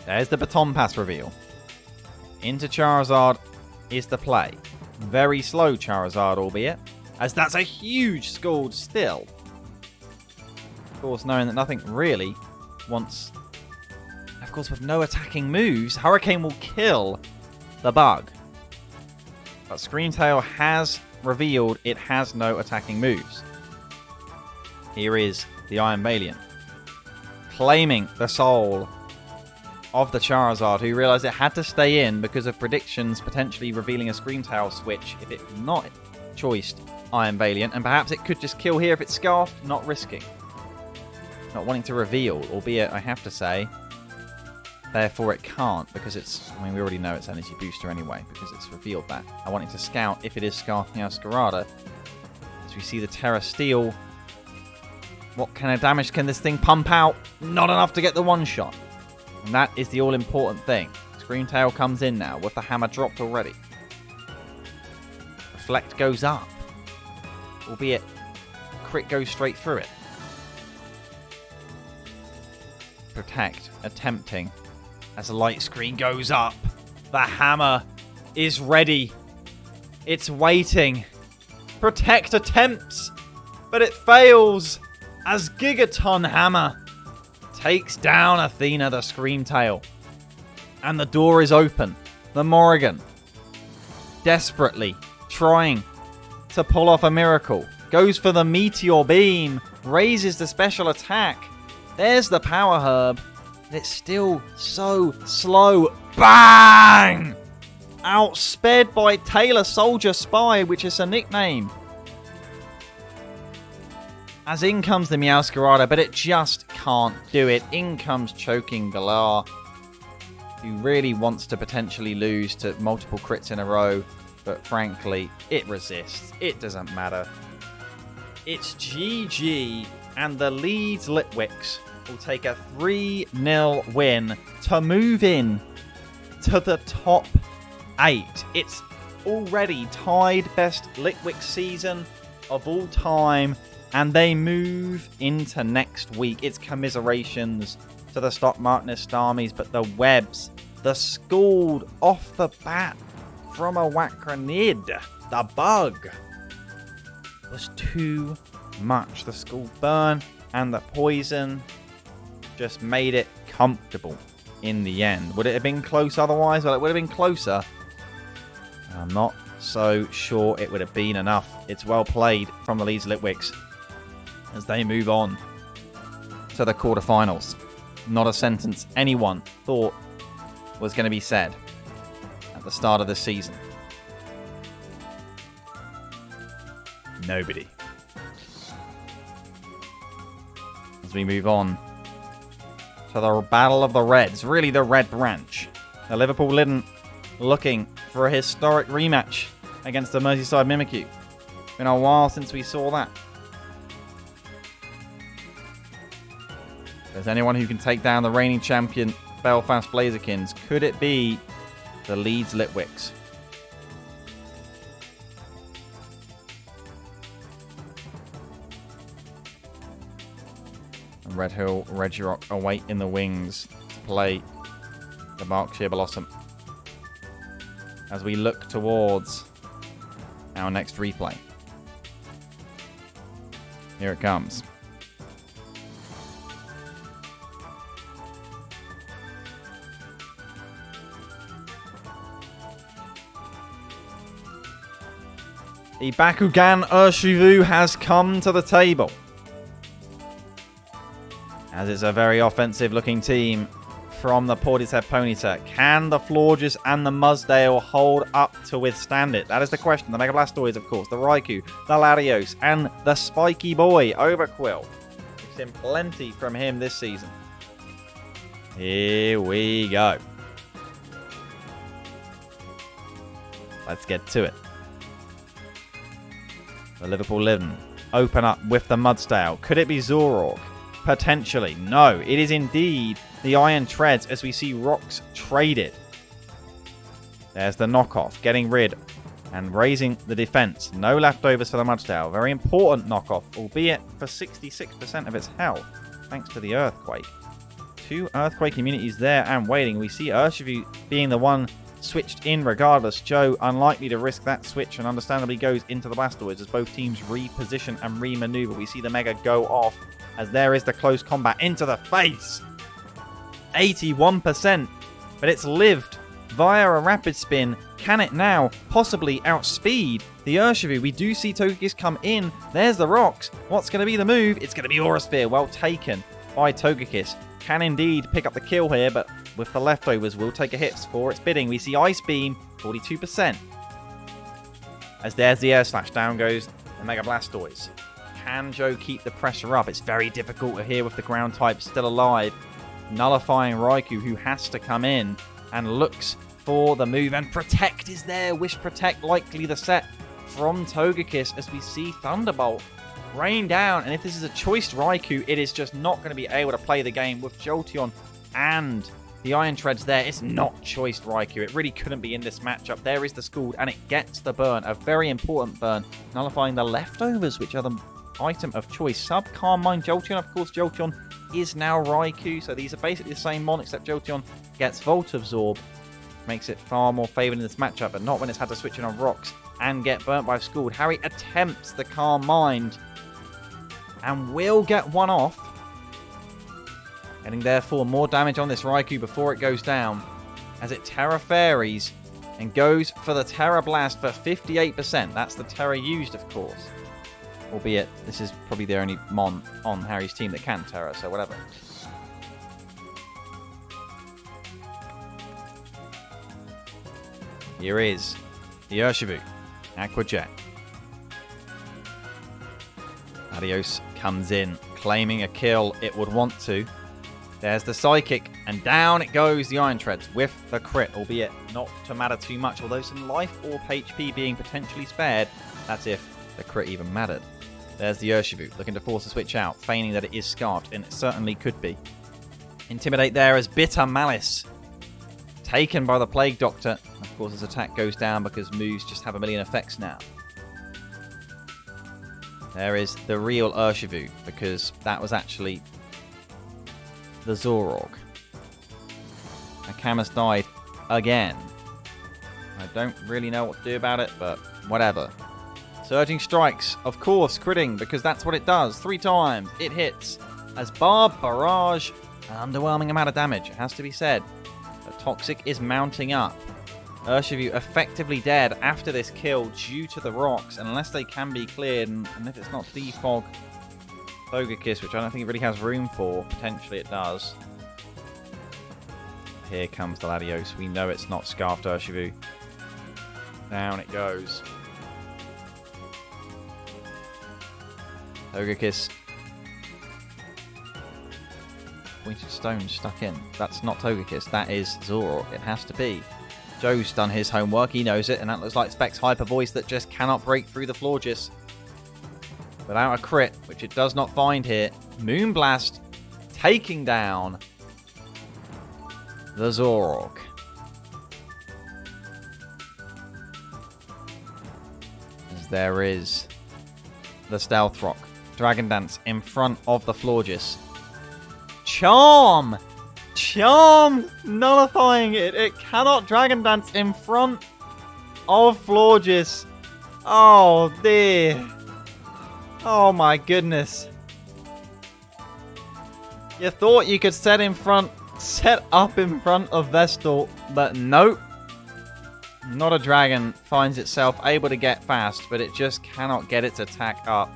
There's the Baton Pass reveal. Into Charizard is the play. Very slow Charizard, albeit, as that's a huge Scald still. Of course, knowing that nothing really wants... Of course, with no attacking moves, Hurricane will kill the bug. But Screamtail has revealed it has no attacking moves. Here is the Iron Valiant, claiming the soul of the Charizard, who realised it had to stay in because of predictions potentially revealing a Screamtail switch if it not choiced Iron Valiant, and perhaps it could just kill here if it's Scarfed, not risking. Not wanting to reveal, albeit I have to say, therefore it can't, because it's, I mean, we already know it's Energy Booster anyway, because it's revealed that. I wanted to scout if it is Scarfed Meowscarada. As we see the Terra Steel. What kind of damage can this thing pump out? Not enough to get the one-shot. And that is the all-important thing. Screamtail comes in now with the hammer dropped already. Reflect goes up. Albeit, crit goes straight through it. Protect, attempting. As the light screen goes up, the hammer is ready. It's waiting. Protect attempts, but it fails as Gigaton Hammer takes down Athena the Screamtail. And the door is open. The Morrigan, desperately trying to pull off a miracle, goes for the Meteor Beam, raises the special attack. There's the Power Herb. It's still so slow. Bang! Outsped by Taylor Soldier Spy, which is a nickname. As in comes the Meowscarada, but it just can't do it. In comes Choking Galar, who really wants to potentially lose to multiple crits in a row, but frankly, it resists. It doesn't matter. It's GG, and the Leeds Litwicks will take a 3-0 win to move in to the top 8. It's already tied best Litwick season of all time, and they move into next week. It's commiserations to the Stock Vs Starmies, but the webs, the Scald off the bat from a Arachnid, the bug, was too much. The Scald burn and the poison just made it comfortable in the end. Would it have been close otherwise? Well, it would have been closer. I'm not so sure it would have been enough. It's well played from the Leeds Litwicks as they move on to the quarterfinals. Not a sentence anyone thought was going to be said at the start of the season. Nobody. As we move on to the Battle of the Reds, really the Red Branch. The Liverpool Litten looking for a historic rematch against the Merseyside Mimikyu. Been a while since we saw that. If there's anyone who can take down the reigning champion Belfast Blazerkins, could it be the Leeds Litwicks? And Red Hill Regirock await in the wings to play the Berkshire Bellossom as we look towards our next replay. Here it comes. The Bakugan Urshifu has come to the table, as it's a very offensive looking team from the Portishead Ponyta. Can the Florges and the Mudsdale hold up to withstand it? That is the question. The Mega Blastoise, of course, the Raikou, the Latios, and the spiky boy, Overquill. We've seen plenty from him this season. Here we go. Let's get to it. The Liverpool Litten open up with the Mudsdale. Could it be Zoroark? Potentially. No, it is indeed the Iron Treads as we see rocks traded. There's the knockoff, getting rid and raising the defense. No leftovers for the Mudsdale. Very important knockoff, albeit for 66% of its health, thanks to the Earthquake. 2 Earthquake immunities there and waiting. We see Urshifu being the one switched in regardless. Joe unlikely to risk that switch and understandably goes into the Blastoise as both teams reposition and remaneuver. We see the Mega go off as there is the close combat into the face. 81%, but it's lived via a rapid spin. Can it now possibly outspeed the Urshifu? We do see Togekiss come in. There's the rocks. What's going to be the move? It's going to be Aura Sphere. Well taken by Togekiss. Can indeed pick up the kill here, but with the leftovers will take a hit for its bidding. We see Ice Beam, 42%. As there's the Air Slash. Down goes the Mega Blastoise. Can Joe keep the pressure up? It's very difficult here with the ground type still alive. Nullifying Raikou, who has to come in and looks for the move. And Protect is there. Wish Protect likely the set from Togekiss as we see Thunderbolt rain down. And if this is a choiced Raikou, it is just not going to be able to play the game with Jolteon and the Iron Treads there. It's not choiced Raikou. It really couldn't be in this matchup. There is the Scald, and it gets the burn. A very important burn. Nullifying the leftovers, which are the item of choice. Sub Carmine Jolteon. Of course, Jolteon is now Raikou, so these are basically the same mon, except Jolteon gets Volt Absorb. Makes it far more favoured in this matchup, but not when it's had to switch in on rocks and get burnt by Scald. Harry attempts the Calm Mind and will get one off. Getting therefore more damage on this Raikou before it goes down as it Terra Fairies and goes for the Terra Blast for 58%. That's the Terra used, of course. Albeit, this is probably the only mon on Harry's team that can Terra, so whatever. Here is the Urshifu. Aqua Jet. Adios comes in, claiming a kill it would want to. There's the Psychic, and down it goes the Iron Treads with the crit, albeit not to matter too much, although some life orb HP being potentially spared. That's if the crit even mattered. There's the Urshifu, looking to force a switch out, feigning that it is scarfed, and it certainly could be. Intimidate there as Bitter Malice. Taken by the Plague Doctor. Of course, his attack goes down because moves just have a million effects now. There is the real Urshifu, because that was actually the Zoroark. Akamas died again. I don't really know what to do about it, but whatever. Surging Strikes, of course, critting, because that's what it does. 3 times it hits as Barb Barrage. An underwhelming amount of damage, it has to be said. The Toxic is mounting up. Urshifu effectively dead after this kill due to the rocks, unless they can be cleared, and if it's not defog Togekiss, which I don't think it really has room for, potentially it does. Here comes the Latios. We know it's not Scarfed Urshifu. Down it goes. Togekiss. Pointed stone stuck in. That's not Togekiss. That is Zoroark. It has to be. Joe's done his homework. He knows it. And that looks like Specs Hyper Voice that just cannot break through the Florges. Without a crit, which it does not find here. Moonblast taking down the Zoroark. As there is the Stealth Rock. Dragon Dance in front of the Florges. Charm! Charm nullifying it. It cannot Dragon Dance in front of Florges. Oh dear. Oh my goodness. You thought you could set up in front of Vestal, but nope. Not a dragon finds itself able to get fast, but it just cannot get its attack up.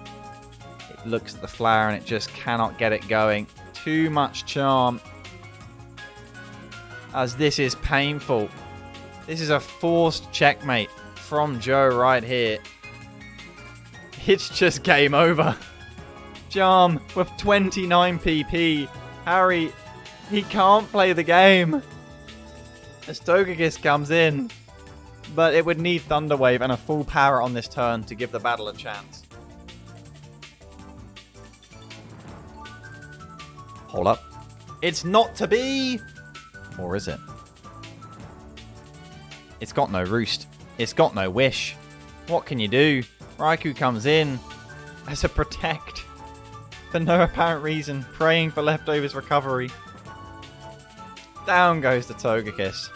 It looks at the flower and it just cannot get it going. Too much charm. As this is painful. This is a forced checkmate from Joe right here. It's just game over. Charm with 29 PP. Harry, he can't play the game. As Togekiss comes in. But it would need Thunder Wave and a full power on this turn to give the battle a chance. Hold up. It's not to be! Or is it? It's got no roost. It's got no wish. What can you do? Raikou comes in as a protect. For no apparent reason. Praying for leftovers recovery. Down goes the Togekiss.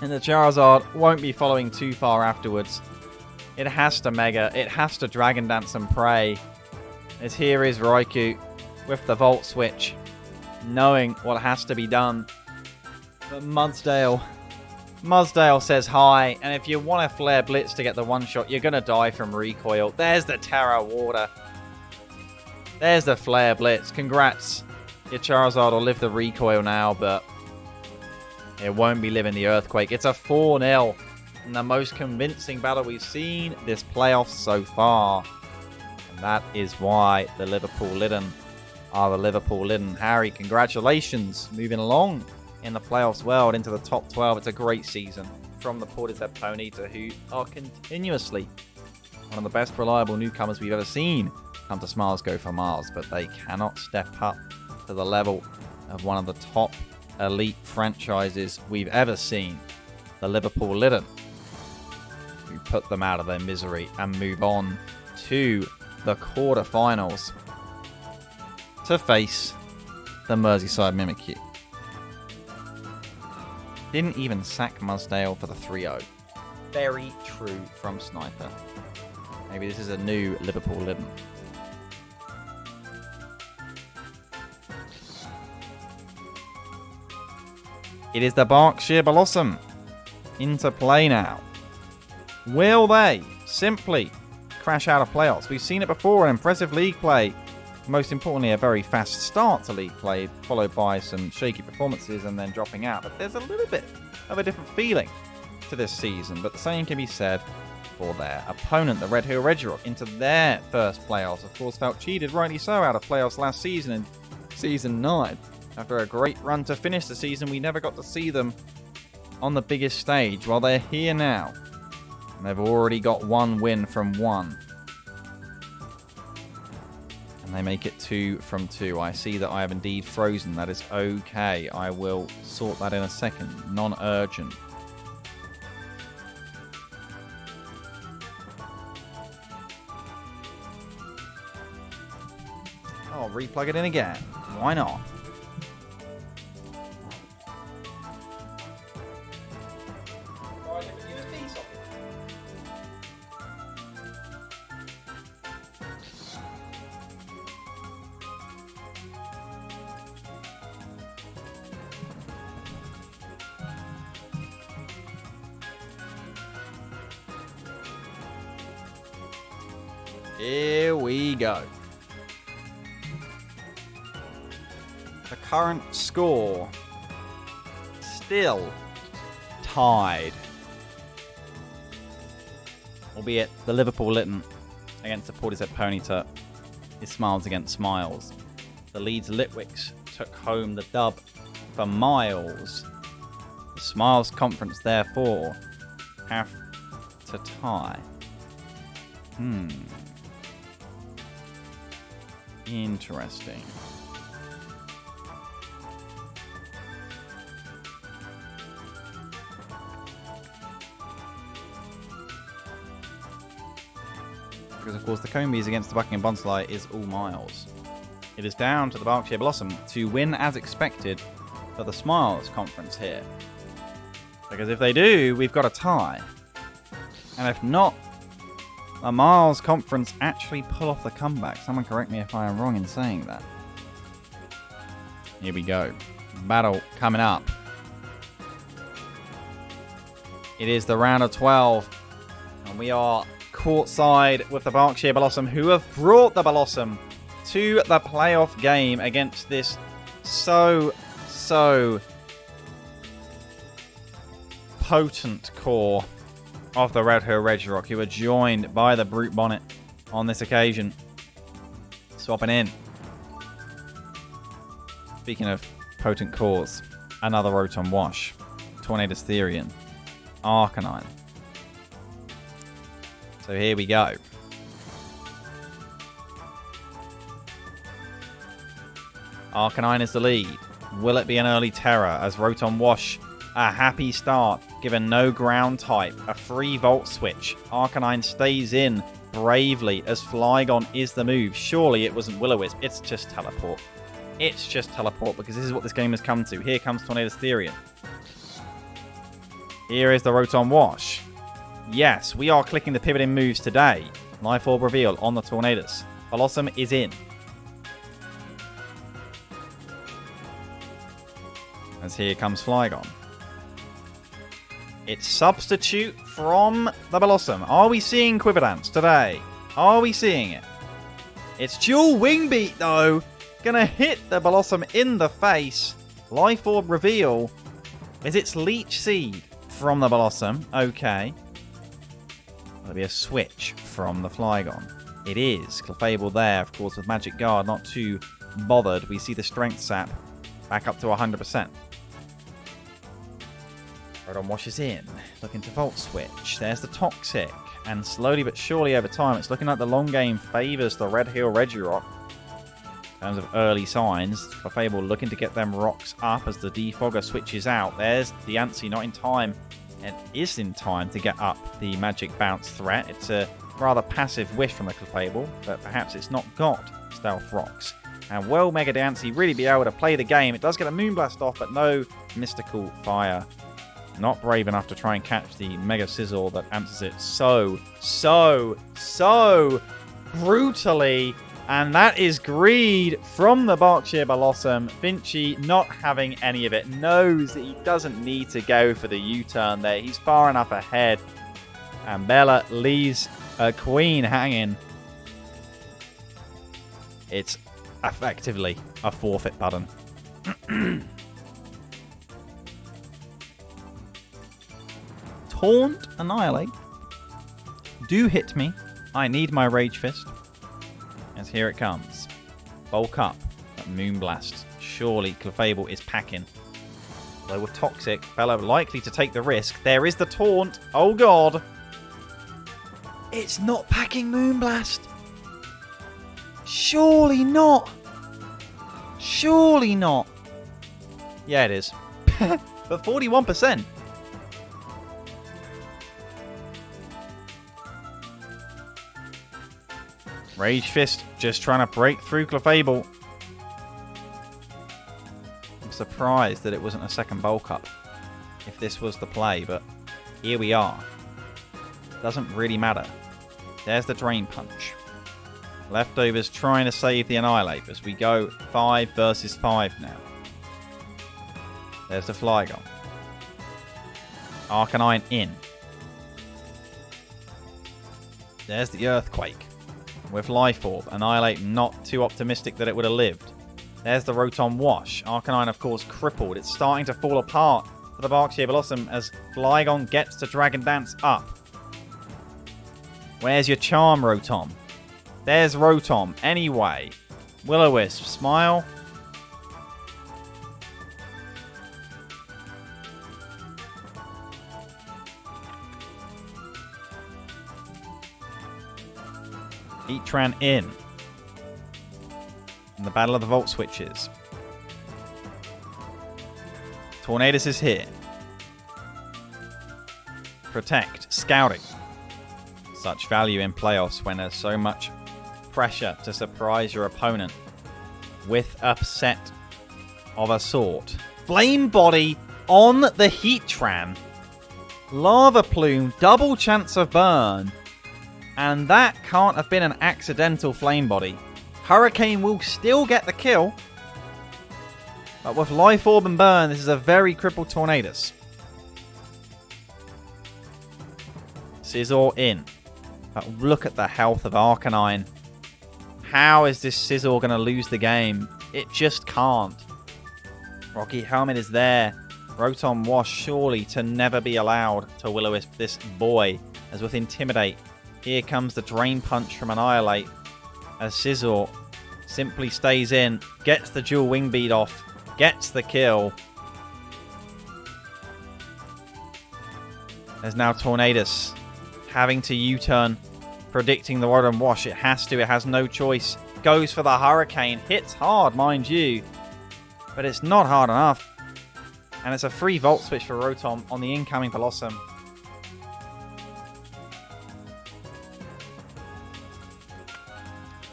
And the Charizard won't be following too far afterwards. It has to Mega. It has to Dragon Dance and pray. As here is Raikou with the Volt Switch. Knowing what has to be done. But Mudsdale says hi. And if you want a Flare Blitz to get the one shot, you're going to die from recoil. There's the Terra Water. There's the Flare Blitz. Congrats. Your Charizard will live the recoil now, but it won't be living the Earthquake. It's a 4-0. And the most convincing battle we've seen this playoff so far. And that is why the Liverpool Litten are the Liverpool Litten. Harry, congratulations. Moving along in the playoffs world into the top 12. It's a great season from the Ponyta Ponyta, who are continuously one of the best reliable newcomers we've ever seen come to Smiles Go for Miles. But they cannot step up to the level of one of the top elite franchises we've ever seen, the Liverpool Litten, who put them out of their misery and move on to the quarterfinals to face the Merseyside Mimikyu. Didn't even sack Mudsdale for the 3-0. Very true from Sniper. Maybe this is a new Liverpool Litten. It is the Berkshire Bellossom into play now. Will they simply crash out of playoffs? We've seen it before, an impressive league play. Most importantly, a very fast start to league play, followed by some shaky performances and then dropping out. But there's a little bit of a different feeling to this season. But the same can be said for their opponent, the Red Hill Regirock, into their first playoffs. Of course, felt cheated, rightly so, out of playoffs last season in Season 9. After a great run to finish the season, we never got to see them on the biggest stage. Well, they're here now. And they've already got one win from one. And they make it 2 from 2. I see that I have indeed frozen. That is okay. I will sort that in a second. Non-urgent. I'll replug it in again. Why not? Here we go. The current score still tied. Albeit the Liverpool Litten against the Portishead Ponyta is Smiles against Smiles. The Leeds Litwicks took home the dub for Miles. The Smiles Conference, therefore, have to tie. Interesting. Because, of course, the Combees against the Buckingham Bonsly is all Miles. It is down to the Berkshire Bellossom to win as expected for the Smiles Conference here. Because if they do, we've got a tie. And if not, the Miles Conference actually pull off the comeback. Someone correct me if I am wrong in saying that. Here we go. Battle coming up. It is the round of 12. And we are courtside with the Berkshire Bellossom, who have brought the Bellossom to the playoff game against this so potent core of the Red Hill Regirock, who are joined by the Brute Bonnet on this occasion. Swapping in. Speaking of potent cores, another Rotom Wash, Tornadus Therian, Arcanine. So here we go. Arcanine is the lead. Will it be an early terror as Rotom Wash, a happy start, given no ground type, a free Volt Switch. Arcanine stays in bravely as Flygon is the move. Surely it wasn't Will-O-Wisp, it's just Teleport. It's just Teleport because this is what this game has come to. Here comes Tornadus Therian. Here is the Rotom Wash. Yes, we are clicking the pivoting moves today. Life Orb Reveal on the Tornadus. Bellossom is in. As here comes Flygon. It's Substitute from the Bellossom. Are we seeing Quiver Dance today? Are we seeing it? It's Dual Wing Beat though. Gonna hit the Bellossom in the face. Life Orb Reveal. Is it's Leech Seed from the Bellossom? Okay. There'll be a switch from the Flygon. It is. Clefable there, of course, with Magic Guard. Not too bothered. We see the Strength Sap back up to 100%. Rotom washes in. Looking to Volt Switch. There's the Toxic. And slowly but surely over time, it's looking like the long game favours the Red Hill Regirock. In terms of early signs, Clefable looking to get them rocks up as the Defogger switches out. There's the Diancie not in time. And is in time to get up the Magic Bounce threat. It's a rather passive wish from the Clefable, but perhaps it's not got Stealth Rocks. And will Mega Diancie really be able to play the game? It does get a Moonblast off, but no Mystical Fire. Not brave enough to try and catch the Mega Sizzle that answers it so brutally. And that is greed from the Berkshire Bellossom. Finchie, not having any of it, knows that he doesn't need to go for the U-turn there. He's far enough ahead. And Bella leaves a queen hanging. It's effectively a forfeit button. Taunt, Annihilate. Do hit me. I need my Rage Fist. As here it comes. Bulk up. That Moonblast. Surely Clefable is packing. Though with Toxic, Bella likely to take the risk. There is the Taunt. Oh god. It's not packing Moonblast. Surely not. Surely not. Yeah, it is. But 41%. Rage Fist just trying to break through Clefable. I'm surprised that it wasn't a second bulk up if this was the play, but here we are. Doesn't really matter. There's the Drain Punch. Leftovers trying to save the Annihilate as we go 5 versus 5 now. There's the Flygon. Arcanine in. There's the Earthquake. with Life Orb. Annihilate not too optimistic that it would have lived. There's the Rotom Wash. Arcanine, of course, crippled. It's starting to fall apart for the Darkshire Bellossom as Flygon gets to Dragon Dance up. Where's your charm, Rotom? There's Rotom. Anyway. Will-O-Wisp, smile. Heatran in the Battle of the Volt Switches. Tornadus is here. Protect, scouting. Such value in playoffs when there's so much pressure to surprise your opponent with upset of a sort. Flame Body on the Heatran. Lava Plume, double chance of burn. And that can't have been an accidental Flame Body. Hurricane will still get the kill. But with Life Orb and Burn, this is a very crippled Tornadus. Scizor in. But look at the health of Arcanine. How is this Scizor going to lose the game? It just can't. Rocky Helmet is there. Rotom Wash surely to never be allowed to Will-O-Wisp this boy. As with Intimidate, here comes the Drain Punch from Annihilate. As Scizor simply stays in, gets the dual Wing Beat off, gets the kill. There's now Tornadus having to U-turn, predicting the Rotom Wash. It has to, it has no choice. Goes for the Hurricane, hits hard, mind you, but it's not hard enough. And it's a free Volt Switch for Rotom on the incoming Bellossom.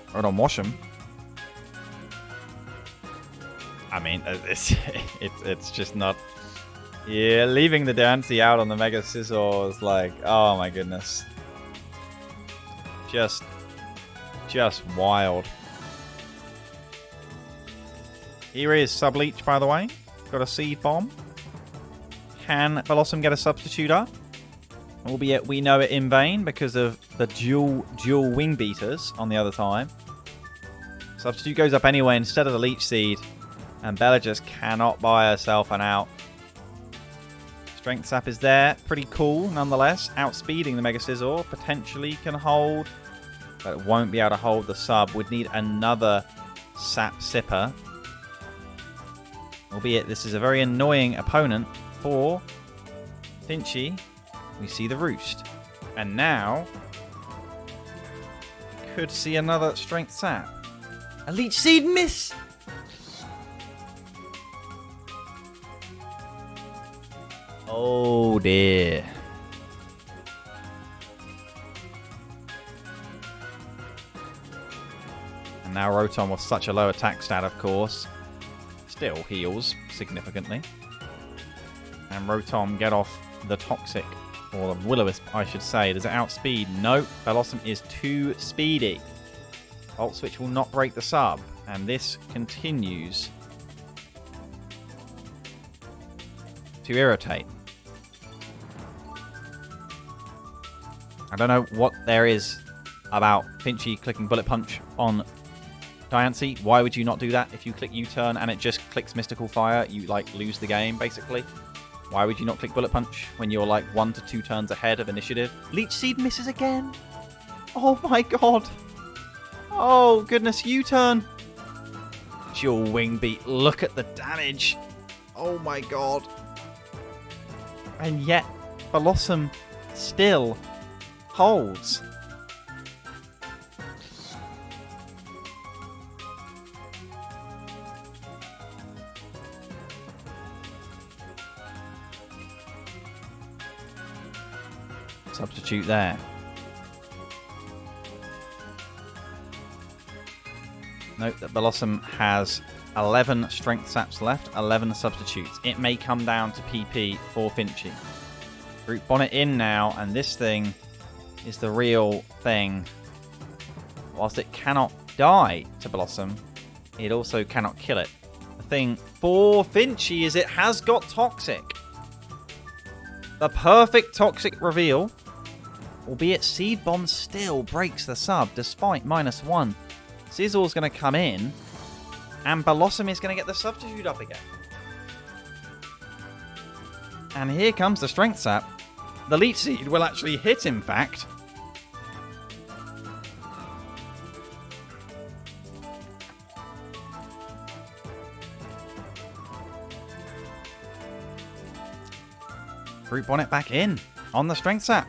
Rotom Wash him. I mean, it's just not... Yeah, leaving the Dancy out on the Mega Scizor is like, oh my goodness. Just wild. Here is Subleech, by the way. Got a Seed Bomb. Can Bellossom get a substitute up? Albeit we know it in vain because of the dual Wing Beaters on the other time. Substitute goes up anyway instead of the Leech Seed. And Bella just cannot buy herself an out. Strength Sap is there. Pretty cool, nonetheless. Outspeeding the Mega Scizor. Potentially can hold. But it won't be able to hold the sub. Would need another Sap Sipper. Albeit this is a very annoying opponent for Finchy. We see the Roost. And now... could see another Strength Sap. A Leech Seed miss! Oh dear. And now Rotom with such a low attack stat, of course. Still heals significantly. And Rotom get off the Toxic. Or the Will-O-Wisp, I should say. Does it outspeed? No. Bellossom is too speedy. Volt Switch will not break the sub. And this continues to irritate. I don't know what there is about Finchy clicking Bullet Punch on Diancie. Why would you not do that? If you click U-turn and it just clicks Mystical Fire, you like lose the game, basically. Why would you not click Bullet Punch when you're like 1 to 2 turns ahead of initiative? Leech Seed misses again. Oh my god. Oh goodness, U-turn. Dual Wing Beat. Look at the damage. Oh my god. And yet, Bellossom still holds. Substitute there. Note that Bellossom has 11 Strength Saps left, 11 substitutes. It may come down to PP for Finchy. Root Bonnet in now, and this thing is the real thing. Whilst it cannot die to Bellossom, it also cannot kill it. The thing for Finchy is it has got Toxic. The perfect Toxic reveal albeit Seed Bomb still breaks the sub despite -1. Scizor's going to come in, and Bellossom is going to get the substitute up again. And here comes the Strength Sap. The Leech Seed will actually hit, in fact. Brute Bonnet back in on the Strength Sap.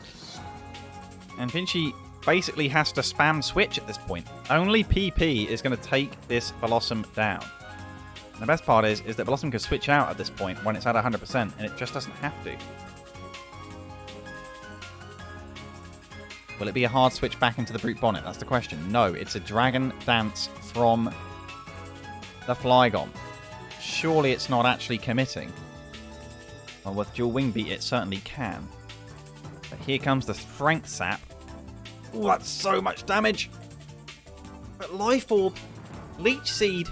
And Finchy basically has to spam switch at this point. Only PP is going to take this Bellossom down. And the best part is that Bellossom can switch out at this point when it's at 100%, and it just doesn't have to. Will it be a hard switch back into the Brute Bonnet? That's the question. No, it's a Dragon Dance from the Flygon. Surely it's not actually committing. Well, with dual Wing Beat, it certainly can. But here comes the Strength Sap. Oh, that's so much damage. But Life Orb, Leech Seed.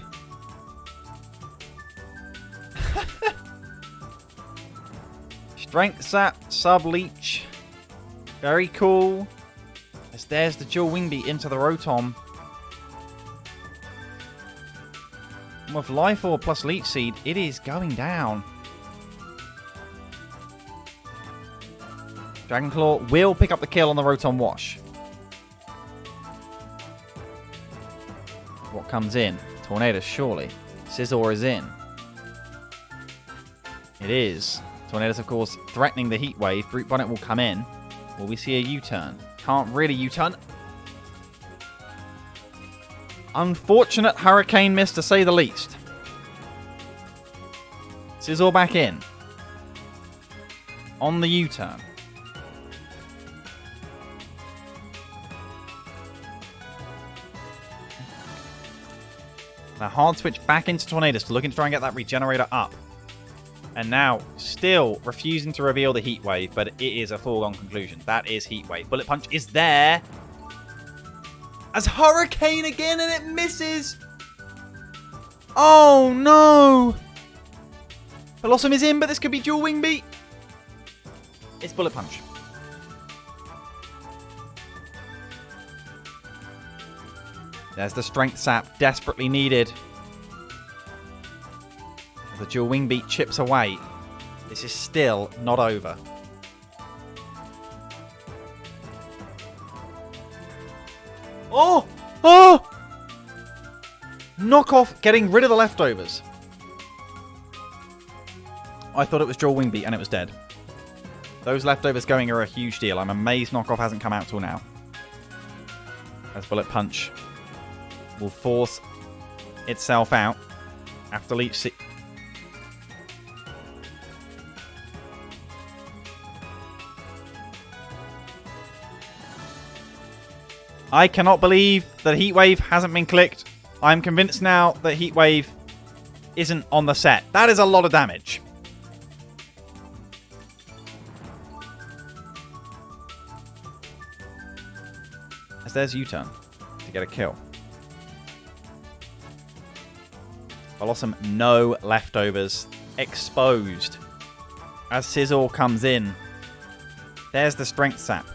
Strength Sap, Sub Leech. Very cool. As there's the dual Wing Beat into the Rotom. And with Life Orb plus Leech Seed, it is going down. Dragon Claw will pick up the kill on the Rotom Wash. What comes in? Tornadus, surely. Scizor is in. It is. Tornadus, of course, threatening the Heat Wave. Brute Bonnet will come in. Will we see a U-turn? Can't really U-turn. Unfortunate Hurricane miss, to say the least. Scizor back in. On the U-turn. Now, hard switch back into Tornadus to looking to try and get that Regenerator up. And now, still refusing to reveal the Heat Wave, but it is a foregone conclusion. That is Heat Wave. Bullet Punch is there. As Hurricane again, and it misses. Oh, no. Bellossom is in, but this could be dual Wing Beat. It's Bullet Punch. There's the Strength Sap, desperately needed. As the dual Wing Beat chips away, this is still not over. Oh! Oh! Knockoff getting rid of the leftovers. I thought it was dual Wing Beat and it was dead. Those leftovers going are a huge deal. I'm amazed Knockoff hasn't come out till now. As Bullet Punch will force itself out after Leech Seed. I cannot believe that Heat Wave hasn't been clicked. I'm convinced now that Heat Wave isn't on the set. That is a lot of damage. As there's U-turn to get a kill. Bellossom, no leftovers. Exposed. As Scizor comes in. There's the Strength Sap.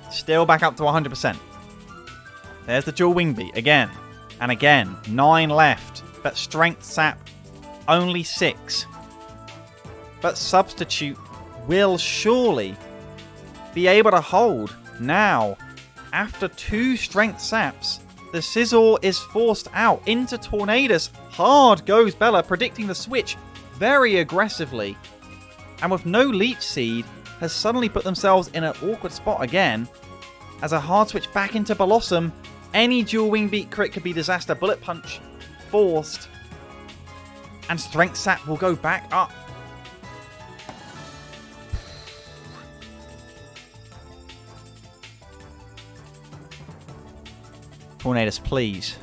Still back up to 100%. There's the dual Wing Beat again. And again. 9 left. But Strength Sap, only 6. But Substitute will surely be able to hold. Now, after 2 Strength Saps, the Scizor is forced out into Tornadus. Hard goes Bella, predicting the switch very aggressively. And with no Leech Seed, has suddenly put themselves in an awkward spot again. As a hard switch back into Bellossom, any dual Wing Beat crit could be disaster. Bullet Punch forced. And Strength Sap will go back up. Tornadus, please.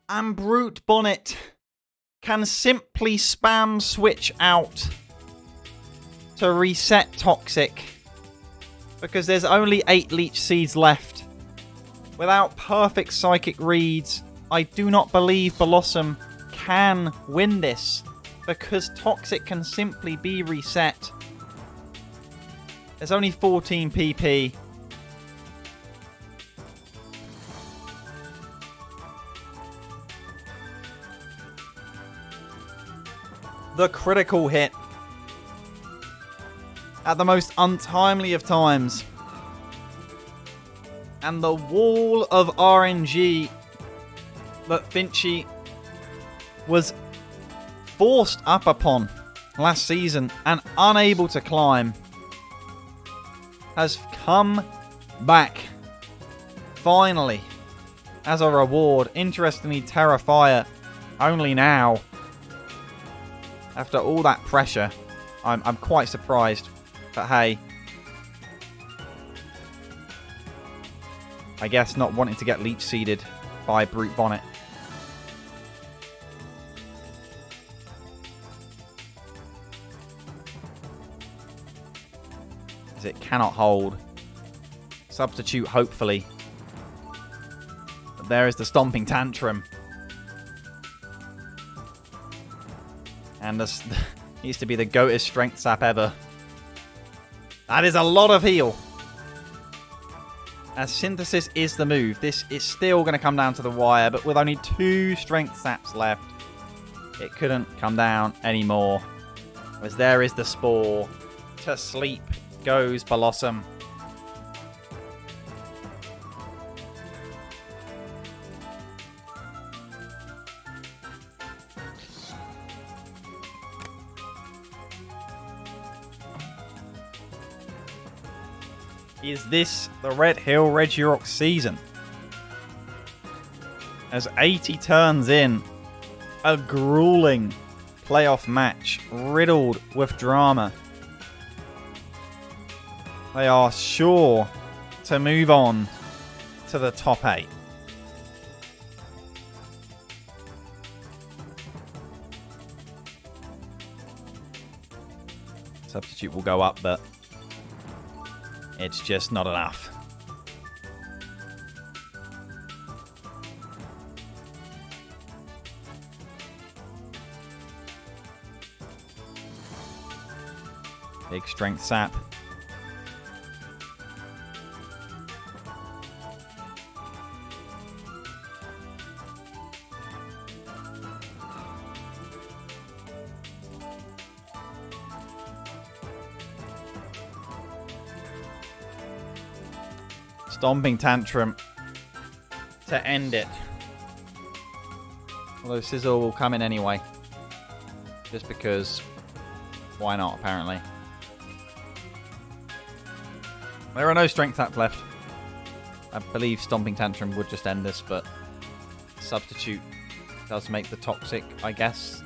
And Brute Bonnet can simply spam switch out to reset Toxic because there's only 8 Leech Seeds left. Without perfect Psychic reads, I do not believe Bellossom can win this because Toxic can simply be reset. There's only 14 PP. The critical hit at the most untimely of times. And the wall of RNG that Finchy was forced up upon last season and unable to climb has come back finally as a reward. Interestingly, Terrifier only now, after all that pressure. I'm quite surprised, but hey, I guess not wanting to get leech seeded by Brute Bonnet. As it cannot hold. Substitute, hopefully. But there is the Stomping Tantrum. And this needs to be the goatest strength sap ever. That is a lot of heal. As Synthesis is the move, this is still going to come down to the wire, but with only 2 strength saps left, it couldn't come down anymore. As there is the Spore. To sleep goes Bellossom. Is this the Red Hill Regirock season? As 80 turns in, a grueling playoff match riddled with drama. They are sure to move on to the top 8. Substitute will go up, but it's just not enough. Big strength sap. Stomping Tantrum to end it. Although Sizzle will come in anyway. Just because. Why not, apparently. There are no strength saps left. I believe Stomping Tantrum would just end this, but Substitute does make the Toxic, I guess,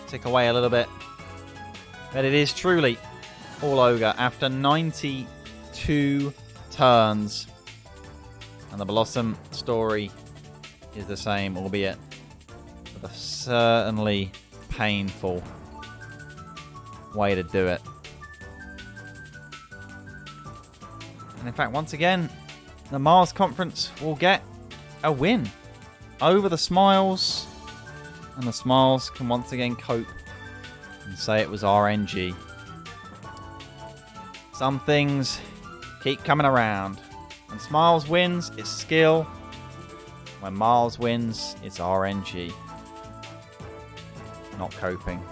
tick away a little bit. But it is truly all Ogre after 92 turns. And the Bellossom story is the same, albeit with a certainly painful way to do it. And in fact, once again, the Mars Conference will get a win over the Smiles. And the Smiles can once again cope and say it was RNG. Some things keep coming around. When Smiles wins, it's skill. When Miles wins, it's RNG. Not coping.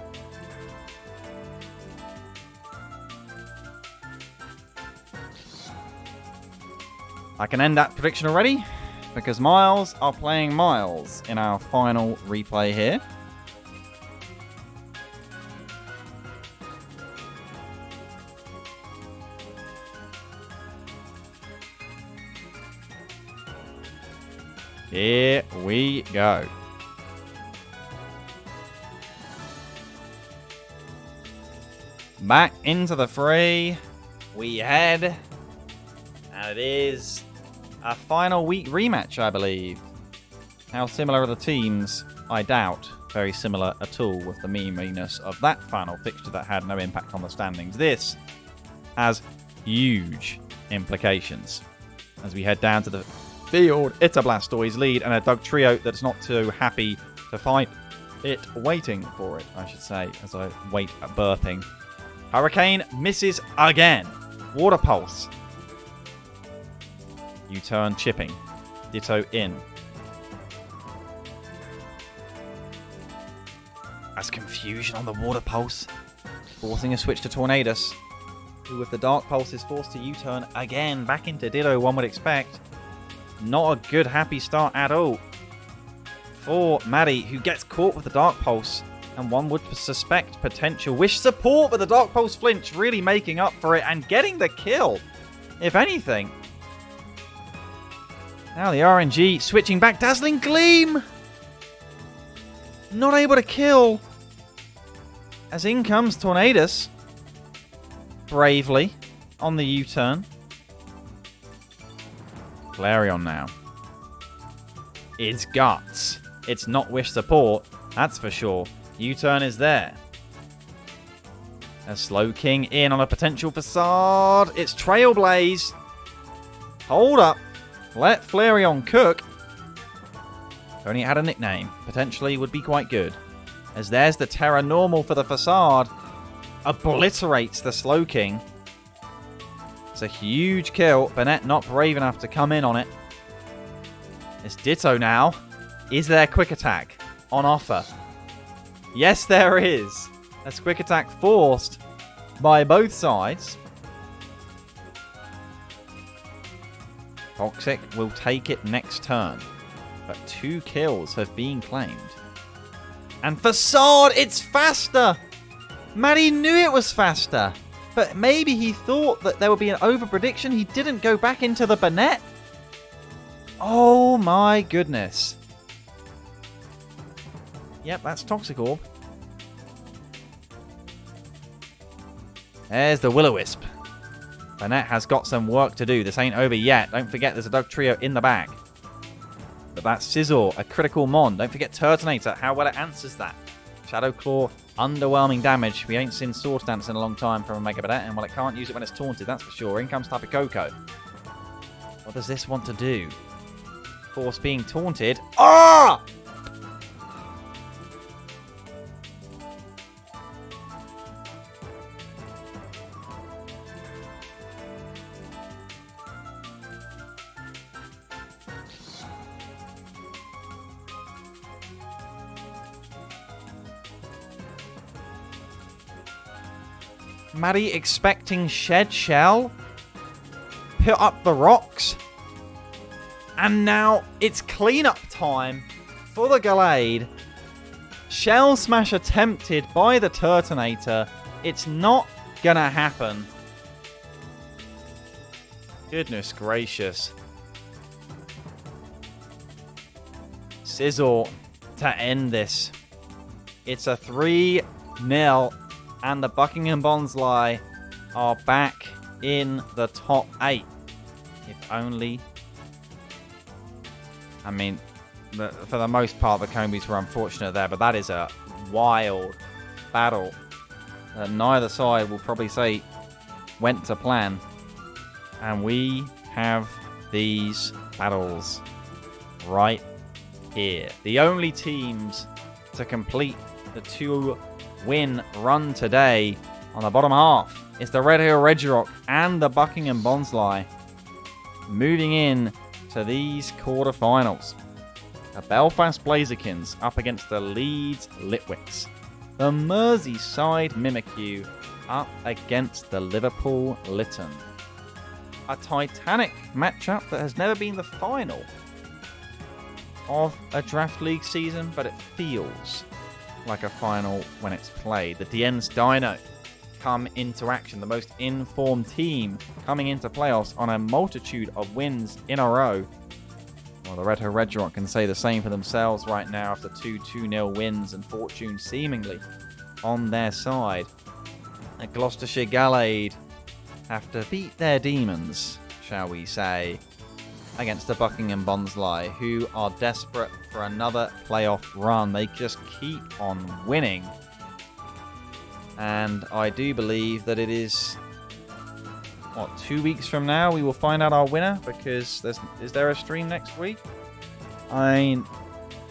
I can end that prediction already, because Miles are playing Miles in our final replay here. Here we go. Back into the fray we head. And it is a final week rematch, I believe. How similar are the teams? I doubt. Very similar at all with the memeliness of that final fixture that had no impact on the standings. This has huge implications as we head down to the field. It's a Blastoise lead and a Dugtrio that's not too happy to fight it. Waiting for it, I should say, as I wait at burping. Hurricane misses again. Water Pulse. U-turn chipping. Ditto in. As confusion on the Water Pulse, forcing a switch to Tornadus, who with the Dark Pulse is forced to U-turn again back into Ditto, one would expect. Not a good happy start at all for Maddie, who gets caught with the Dark Pulse, and one would suspect potential Wish support, but the Dark Pulse flinch really making up for it and getting the kill, if anything. Now the RNG switching back. Dazzling Gleam! Not able to kill. As in comes Tornadus. Bravely on the U-turn. Flareon now. It's Guts. It's not Wish support, that's for sure. U-turn is there. A Slowking in on a potential Facade. It's Trailblaze. Hold up. Let Flareon cook. If only it had a nickname. Potentially would be quite good. As there's the Terra Normal for the Facade. Obliterates the Slowking. It's a huge kill. Bennett not brave enough to come in on it. It's Ditto now. Is there Quick Attack on offer? Yes, there is. That's Quick Attack forced by both sides. Toxic will take it next turn. But 2 kills have been claimed. And Facade, it's faster! Maddie knew it was faster. But maybe he thought that there would be an over-prediction. He didn't go back into the Bennett. Oh my goodness. Yep, that's Toxic Orb. There's the Will-O-Wisp. Bennett has got some work to do. This ain't over yet. Don't forget there's a Dugtrio in the bag. But that's Scizor, a critical Mon. Don't forget Turtonator, how well it answers that. Shadow Claw, underwhelming damage. We ain't seen Sword Dance in a long time from a Mega Bennett, and well, it can't use it when it's taunted, that's for sure. In comes Tapu Koko. What does this want to do? Force being taunted. Ah! Maddie expecting Shed Shell. Put up the rocks. And now it's cleanup time for the Gallade. Shell Smash attempted by the Turtonator. It's not gonna happen. Goodness gracious. Scizor to end this. It's a 3-0. And the Buckingham Bonsly are back in the top 8. If only. I mean, for the most part, the Combees were unfortunate there, but that is a wild battle that neither side will probably say went to plan. And we have these battles right here. The only teams to complete the 2-win run today on the bottom half is the Red Hill Regirock and the Buckingham Bonsly moving in to these quarterfinals. The Belfast Blazerkins up against the Leeds Litwicks. The Merseyside Mimikyu up against the Liverpool Litten. A titanic matchup that has never been the final of a Draft League season, but it feels like a final when it's played. The DN's Dino come into action, the most informed team coming into playoffs on a multitude of wins in a row. Well, the Red Hill Regirock can say the same for themselves right now after 2-0 wins and fortune seemingly on their side. The Gloucestershire Gallade have to beat their demons, shall we say, against the Buckingham Bonsly, who are desperate for another playoff run. They just keep on winning. And I do believe that it is what, 2 weeks from now we will find out our winner, because is there a stream next week? I mean,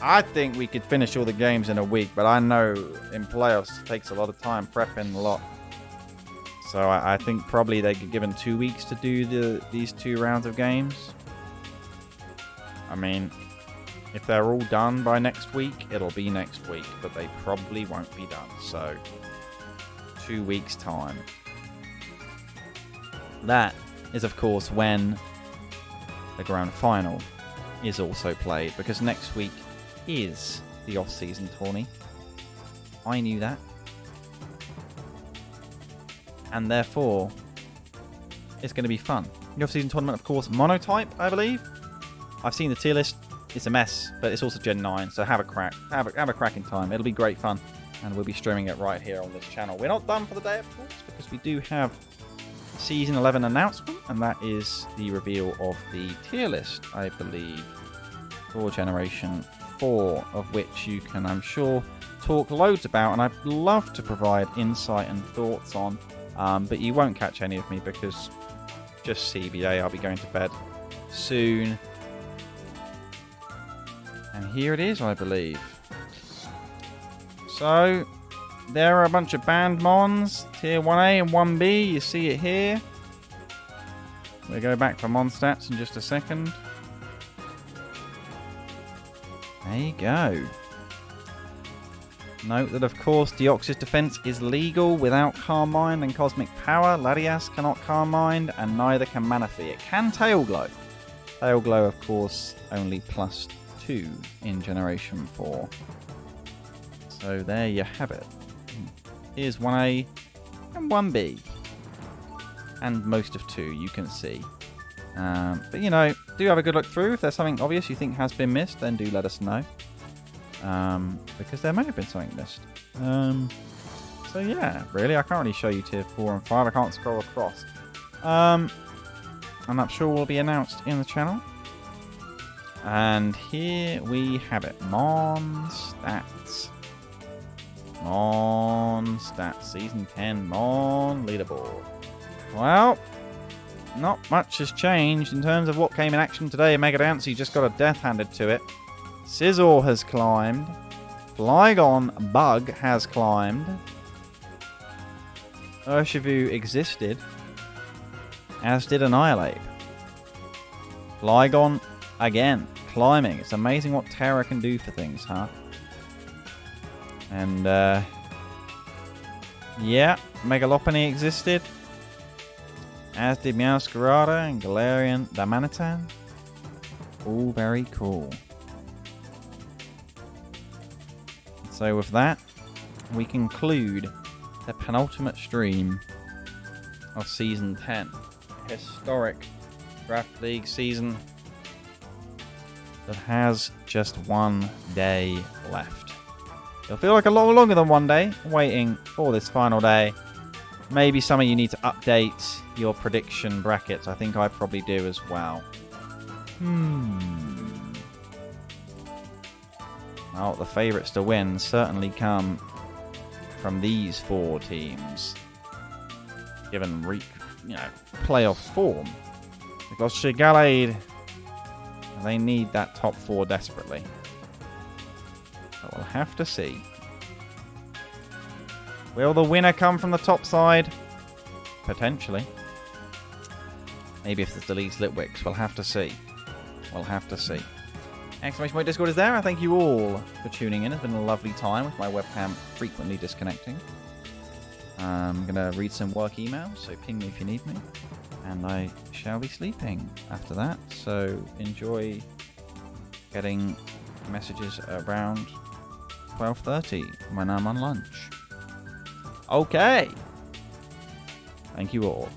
I think we could finish all the games in a week, but I know in playoffs it takes a lot of time, prepping a lot. So I think probably they could give them 2 weeks to do these 2 rounds of games. I mean, if they're all done by next week, it'll be next week, but they probably won't be done. So 2 weeks time. That is, of course, when the grand final is also played, because next week is the off-season tourney. I knew that. And therefore, it's going to be fun. The off-season tournament, of course, monotype, I believe. I've seen the tier list. It's a mess, but it's also Gen 9, so have a crack. Have a cracking time. It'll be great fun. And we'll be streaming it right here on this channel. We're not done for the day, of course, because we do have Season 11 announcement, and that is the reveal of the tier list, I believe, for Generation 4, of which you can, I'm sure, talk loads about, and I'd love to provide insight and thoughts on, but you won't catch any of me because just CBA, I'll be going to bed soon. And here it is, I believe. So, there are a bunch of banned mons, tier 1A and 1B, you see it here. We'll go back for mon stats in just a second. There you go. Note that, of course, Deoxys Defense is legal without Carmine and Cosmic Power. Latias cannot Carmine, and neither can Manaphy. It can Tail Glow. Tail Glow, of course, only +2 in Generation 4. So there you have it. Here's 1A and 1B. And most of 2, you can see. But, you know, do have a good look through. If there's something obvious you think has been missed, then do let us know. Because there may have been something missed. So, yeah, really, I can't really show you tier 4 and 5. I can't scroll across. And I'm sure will be announced in the channel. And here we have it. Mon Stats. Mon Stats. Season 10 Mon Leaderboard. Well, not much has changed in terms of what came in action today. Mega Dancy just got a death handed to it. Scizor has climbed. Flygon Bug has climbed. Urshifu existed. As did Annihilate. Flygon, again, climbing. It's amazing what Terra can do for things, huh? And, yeah, Megalopony existed. As did Meowscarada and Galarian Damanitan. All very cool. So with that, we conclude the penultimate stream of Season 10. Historic Draft League season that has just 1 day left. It'll feel like a lot longer than 1 day waiting for this final day. Maybe some of you need to update your prediction brackets. I think I probably do as well. Well, the favourites to win certainly come from these 4 teams, given playoff form. Because Shigalade, they need that top 4 desperately. But we'll have to see. Will the winner come from the top side? Potentially. Maybe if this deletes Litwicks, we'll have to see. We'll have to see. Exclamation point Discord is there. I thank you all for tuning in. It's been a lovely time with my webcam frequently disconnecting. I'm going to read some work emails, so ping me if you need me. And I shall be sleeping after that. So enjoy getting messages around 12:30 when I'm on lunch. Okay. Thank you all.